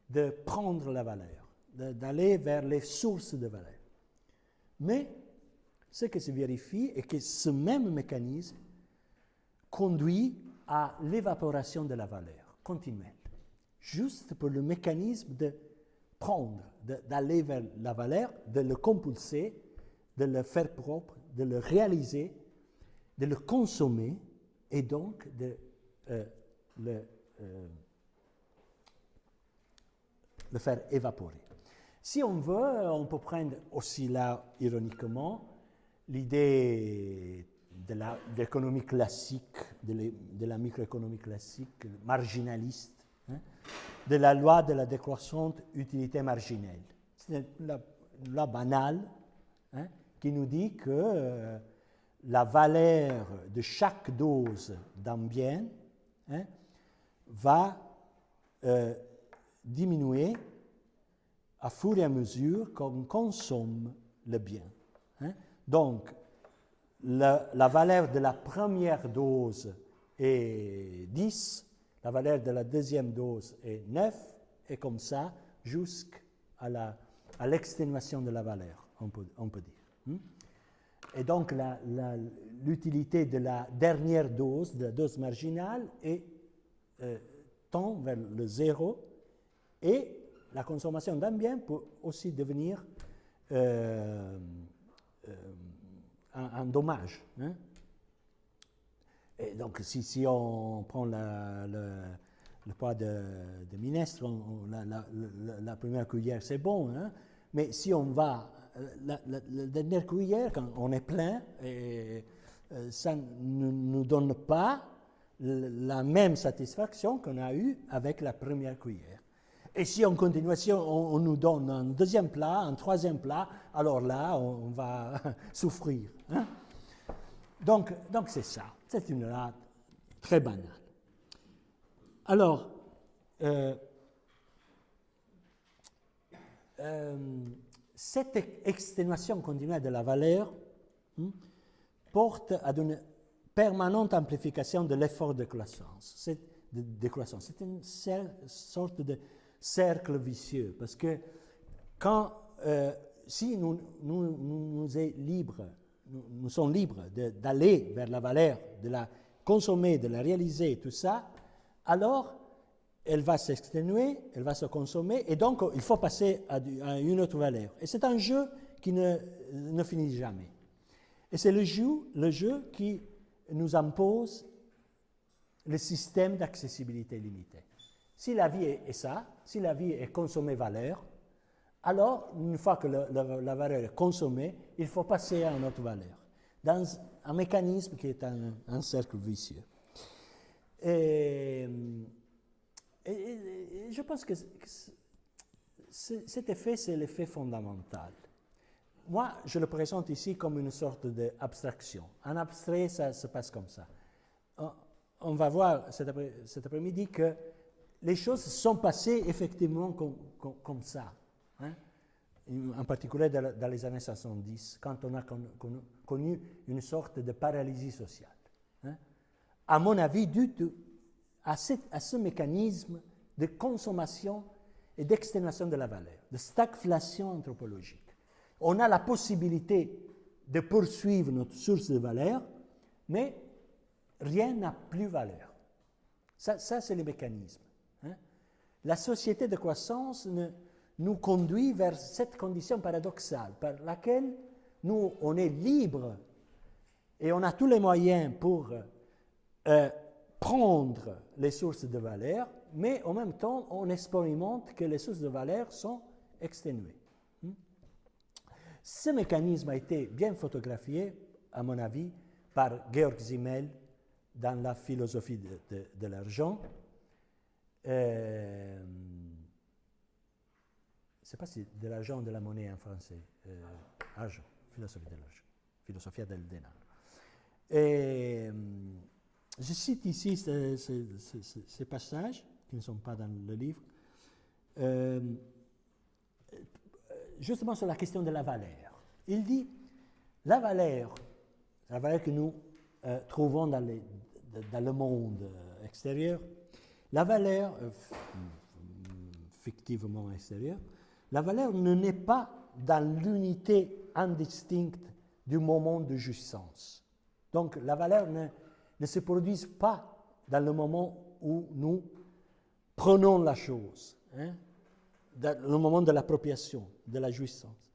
de prendre la valeur, d'aller vers les sources de valeur. Mais ce qui se vérifie est que ce même mécanisme conduit à l'évaporation de la valeur continuelle, juste pour le mécanisme de prendre, d'aller vers la valeur, de le compulser, de le faire propre, de le réaliser, de le consommer et donc de le faire évaporer. Si on veut, on peut prendre aussi là, ironiquement, l'idée de l'économie classique, de la microéconomie classique, marginaliste, de la loi de la décroissante utilité marginelle. C'est la loi banale qui nous dit que la valeur de chaque dose d'un bien va diminuer à fur et à mesure qu'on consomme le bien. Hein? Donc, la valeur de la première dose est 10, la valeur de la deuxième dose est 9, et comme ça, jusqu'à l'exténuation de la valeur, on peut dire. Et donc, l'utilité de la dernière dose, de la dose marginale, tend vers le zéro, et la consommation d'un bien peut aussi devenir un dommage. Hein? Et donc, si on prend le poids de minestre, la première cuillère, c'est bon, hein? Mais si on va, la dernière cuillère, quand on est plein, ça ne nous donne pas la même satisfaction qu'on a eue avec la première cuillère. Et si en continuation, on nous donne un deuxième plat, un troisième plat, alors là, on va souffrir. Hein? Donc c'est ça. C'est une loi très banale. Alors, cette exténuation continue de la valeur porte à une permanente amplification de l'effort de croissance. C'est une sorte de cercle vicieux, parce que si nous sommes libres d'aller vers la valeur, de la consommer, de la réaliser, tout ça, alors elle va s'exténuer, elle va se consommer, et donc il faut passer à une autre valeur. Et c'est un jeu qui ne finit jamais. Et c'est le jeu qui nous impose le système d'accessibilité limitée. Si la vie est ça, si la vie est consommée valeur, alors, une fois que la valeur est consommée, il faut passer à une autre valeur, dans un mécanisme qui est un cercle vicieux. Et je pense que cet effet, c'est l'effet fondamental. Moi, je le présente ici comme une sorte d'abstraction. En abstrait, ça se passe comme ça. On va voir cet après-midi que les choses sont passées effectivement comme ça. Hein? En particulier dans les années 70, quand on a connu une sorte de paralysie sociale. Hein? À mon avis, dû à ce mécanisme de consommation et d'exténuation de la valeur, de stagflation anthropologique. On a la possibilité de poursuivre notre source de valeur, mais rien n'a plus valeur. Ça c'est le mécanisme. Hein? La société de croissance nous conduit vers cette condition paradoxale par laquelle nous, on est libre et on a tous les moyens pour prendre les sources de valeur, mais en même temps, on expérimente que les sources de valeur sont exténuées. Ce mécanisme a été bien photographié, à mon avis, par Georg Simmel dans la philosophie de l'argent. Je ne sais pas si de l'argent ou de la monnaie en français. Argent, philosophie de l'argent, philosophia del denaro. Et je cite ici ces passages qui ne sont pas dans le livre, justement sur la question de la valeur. Il dit, la valeur que nous trouvons dans le monde extérieur, la valeur fictivement extérieure, la valeur ne naît pas dans l'unité indistincte du moment de jouissance. Donc la valeur ne se produit pas dans le moment où nous prenons la chose, hein, dans le moment de l'appropriation, de la jouissance.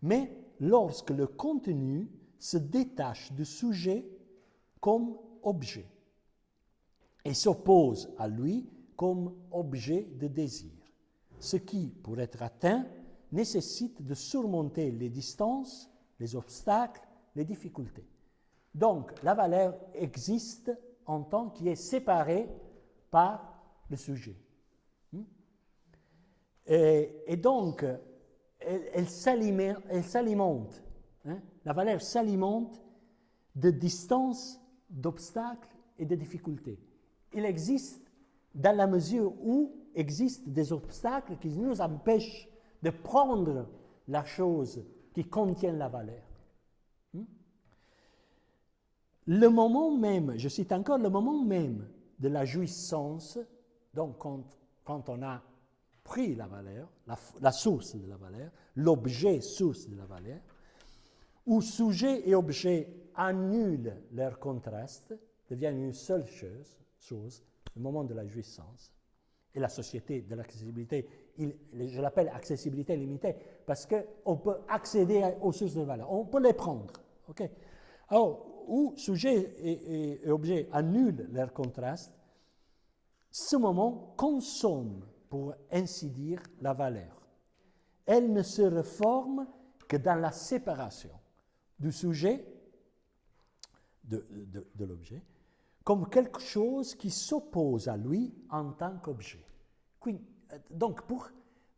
Mais lorsque le contenu se détache du sujet comme objet et s'oppose à lui comme objet de désir, ce qui, pour être atteint, nécessite de surmonter les distances, les obstacles, les difficultés. Donc, la valeur existe en tant qu'elle est séparée par le sujet. Et donc, elle s'alimente. Hein? La valeur s'alimente de distances, d'obstacles et de difficultés. Il existe dans la mesure où existent des obstacles qui nous empêchent de prendre la chose qui contient la valeur. Le moment même, je cite encore, le moment même de la jouissance, donc quand on a pris la valeur, la source de la valeur, l'objet source de la valeur, où sujet et objet annulent leur contraste, deviennent une seule chose, le moment de la jouissance. Et la société de l'accessibilité, je l'appelle accessibilité limitée, parce qu'on peut accéder aux sources de valeur, on peut les prendre. Okay? Alors, où sujet et objet annulent leur contraste, ce moment consomme, pour ainsi dire, la valeur. Elle ne se reforme que dans la séparation du sujet, de l'objet, comme quelque chose qui s'oppose à lui en tant qu'objet. Donc,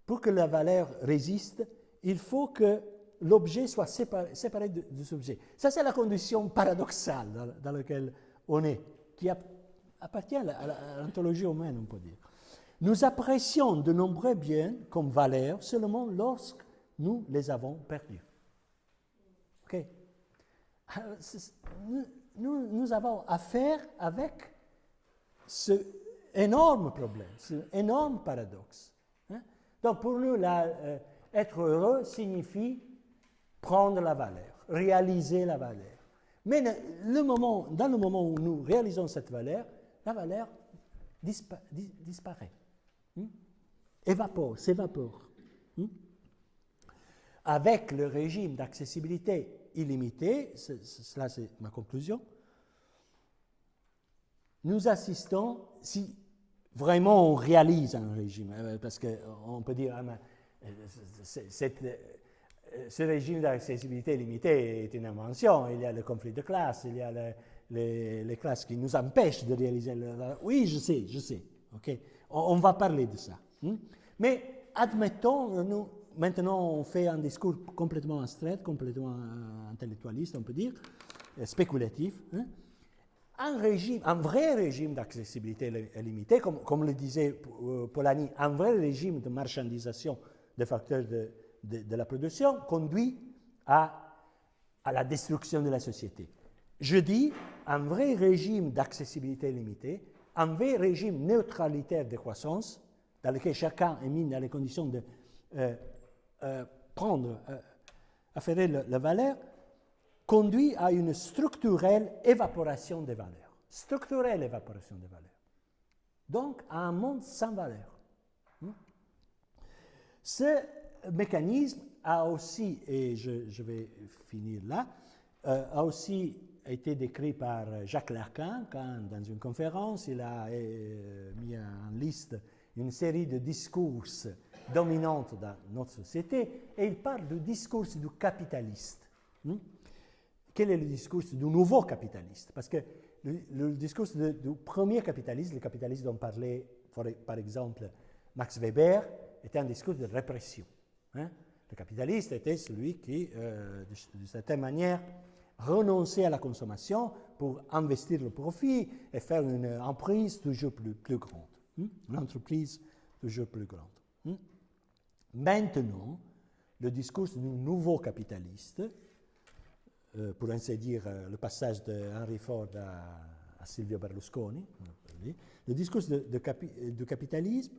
pour que la valeur résiste, il faut que l'objet soit séparé du sujet. Ça, c'est la condition paradoxale dans laquelle on est, qui appartient à l'ontologie humaine, on peut dire. Nous apprécions de nombreux biens comme valeur seulement lorsque nous les avons perdus. OK? Nous avons affaire avec ce énorme problème, ce énorme paradoxe. Hein? Donc, pour nous, être heureux signifie prendre la valeur, réaliser la valeur. Mais dans le moment où nous réalisons cette valeur, la valeur disparaît, s'évapore. Avec le régime d'accessibilité illimitée, cela c'est ma conclusion, nous assistons, si vraiment on réalise un régime, parce qu'on peut dire, ce régime d'accessibilité limitée est une invention, il y a le conflit de classe, il y a les classes qui nous empêchent de réaliser oui, je sais, ok, on va parler de ça. Mais admettons, maintenant on fait un discours complètement abstrait, complètement intellectualiste, on peut dire, spéculatif. Un vrai régime d'accessibilité limitée, comme le disait Polanyi, un vrai régime de marchandisation des facteurs de la production conduit à la destruction de la société. Je dis un vrai régime d'accessibilité limitée, un vrai régime neutralitaire de croissance, dans lequel chacun est mis dans les conditions de affairer la valeur, conduit à une structurelle évaporation des valeurs. Structurelle évaporation des valeurs. Donc, à un monde sans valeur. Ce mécanisme a aussi, et je vais finir là, a aussi été décrit par Jacques Lacan quand, dans une conférence, il a mis en liste une série de discours dominants dans notre société, et il parle du discours du capitaliste. Quel est le discours du nouveau capitaliste? Parce que le discours du premier capitalisme, le capitalisme dont parlait par exemple Max Weber, était un discours de répression. Le capitaliste était celui qui, d'une certaine manière, renonçait à la consommation pour investir le profit et faire une emprise toujours plus grande. Une entreprise toujours plus grande. Maintenant, le discours du nouveau capitaliste, pour ainsi dire le passage de Henry Ford à Silvio Berlusconi, le discours du capitalisme,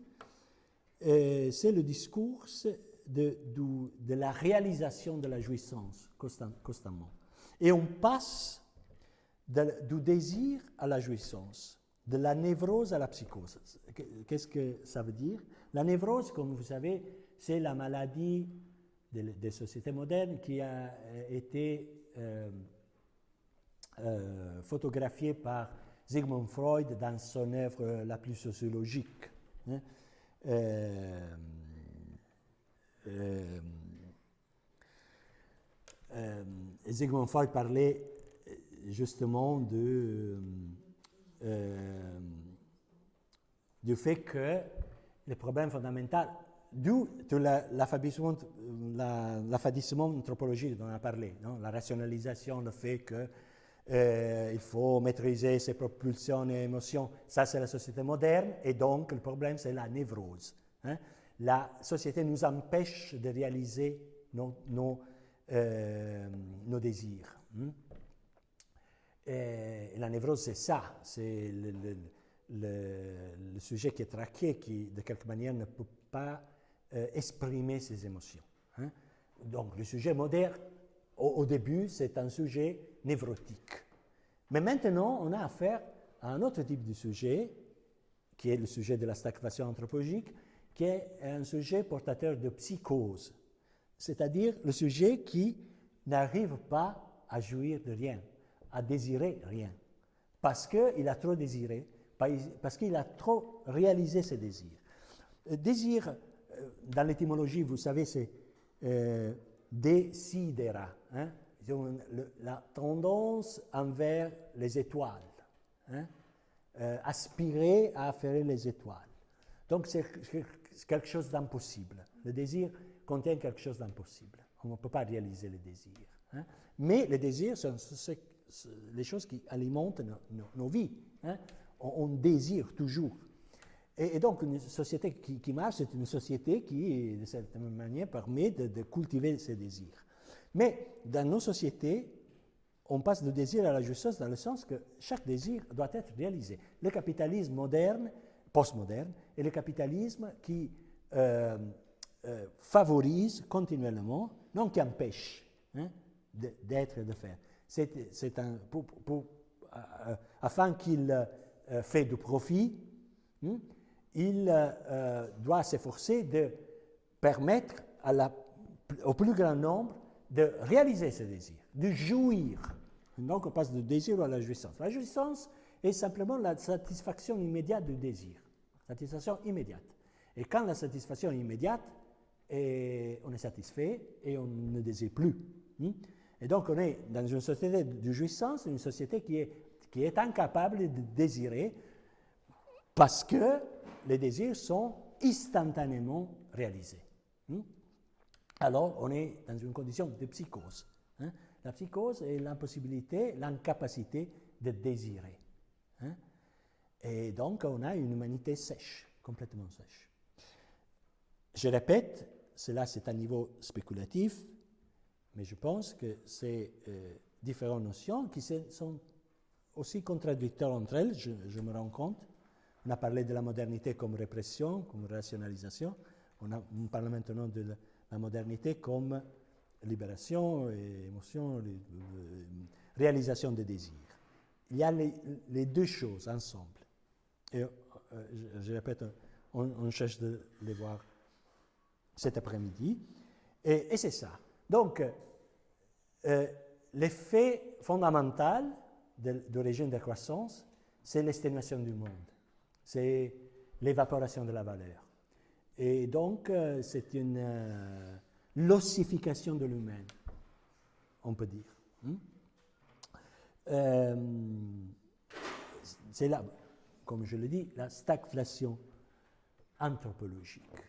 c'est le discours de la réalisation de la jouissance constamment. Et on passe du désir à la jouissance, de la névrose à la psychose. Qu'est-ce que ça veut dire? La névrose, comme vous savez, c'est la maladie des sociétés modernes qui a été photographiée par Sigmund Freud dans son œuvre la plus sociologique. Sigmund Freud parlait justement du fait que le problème fondamental, d'où l'affadissement anthropologique dont on a parlé, non? La rationalisation, le fait qu'il faut maîtriser ses propulsions et émotions, ça c'est la société moderne, et donc le problème c'est la névrose. la société nous empêche de réaliser nos désirs. Et la névrose, c'est ça, c'est le sujet qui est traqué, qui de quelque manière ne peut pas exprimer ses émotions. Donc le sujet moderne, au début, c'est un sujet névrotique. Mais maintenant, on a affaire à un autre type de sujet, qui est le sujet de la stagflation anthropologique, qui est un sujet portateur de psychose, c'est-à-dire le sujet qui n'arrive pas à jouir de rien, à désirer rien, parce qu'il a trop désiré, parce qu'il a trop réalisé ses désirs. Désir, dans l'étymologie, vous savez, c'est desidera, la tendance envers les étoiles, aspirer à affairer les étoiles. Donc c'est quelque chose d'impossible. Le désir contient quelque chose d'impossible. On ne peut pas réaliser le désir. Mais les désirs sont les choses qui alimentent nos vies. On désire toujours. Et donc une société qui marche, c'est une société qui, de certaine manière, permet de cultiver ses désirs. Mais dans nos sociétés, on passe du désir à la jouissance dans le sens que chaque désir doit être réalisé. Le capitalisme moderne, postmoderne, et le capitalisme qui favorise continuellement, non qui empêche d'être et de faire. Afin qu'il fait du profit, il doit s'efforcer de permettre au plus grand nombre de réaliser ses désirs, de jouir. Donc on passe du désir à la jouissance. La jouissance est simplement la satisfaction immédiate du désir. Satisfaction immédiate. Et quand la satisfaction est immédiate, on est satisfait et on ne désire plus. Et donc on est dans une société de jouissance, une société qui est incapable de désirer parce que les désirs sont instantanément réalisés. Alors on est dans une condition de psychose. La psychose est l'impossibilité, l'incapacité de désirer. Et donc on a une humanité sèche, complètement sèche. Je répète, cela c'est un niveau spéculatif, mais je pense que ces différentes notions qui sont aussi contradictoires entre elles, je me rends compte. On a parlé de la modernité comme répression, comme rationalisation. On parle maintenant de la modernité comme libération, émotion, réalisation des désirs. Il y a les deux choses ensemble. Et je répète, on cherche de les voir cet après-midi. Et c'est ça. Donc, l'effet fondamental du régime de croissance, c'est l'exténuation du monde. C'est l'évaporation de la valeur. Et donc, c'est une l'ossification de l'humain, on peut dire. C'est là, comme je le dis, la stagflation anthropologique.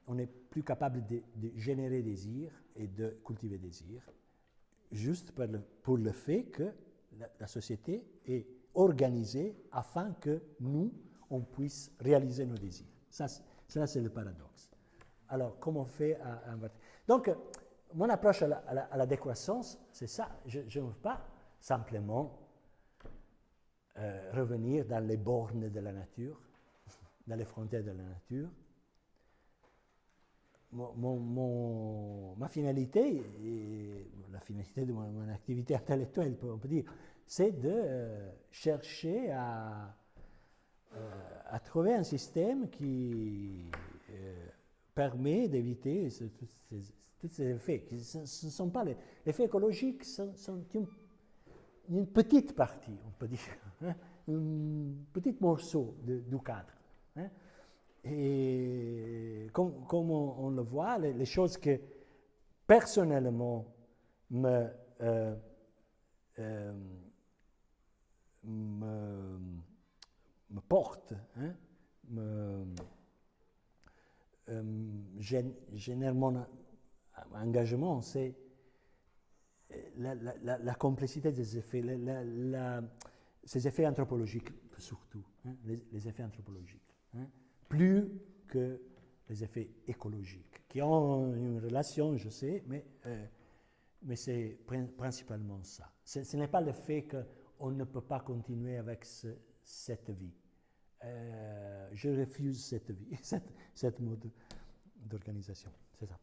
On n'est plus capable de générer désir et de cultiver désir, juste pour le fait que la société est organisée afin que nous, on puisse réaliser nos désirs. Ça c'est le paradoxe. Alors, comment on fait à inverser? Donc, mon approche à la décroissance, c'est ça. Je ne veux pas simplement revenir dans les bornes de la nature, dans les frontières de la nature. Ma finalité, et la finalité de mon activité intellectuelle, on peut dire, c'est de chercher à trouver un système qui permet d'éviter tous ces effets. Ce ne sont pas les effets écologiques, sont une petite partie, on peut dire, un petit morceau du cadre. Et comme on le voit, les choses que personnellement me portent, génèrent mon engagement, c'est la complexité des effets, ces effets anthropologiques surtout, les effets anthropologiques. plus que les effets écologiques, qui ont une relation, je sais, mais c'est principalement ça. Ce n'est pas le fait qu'on ne peut pas continuer avec cette vie. Je refuse cette vie, cette mode d'organisation. C'est ça.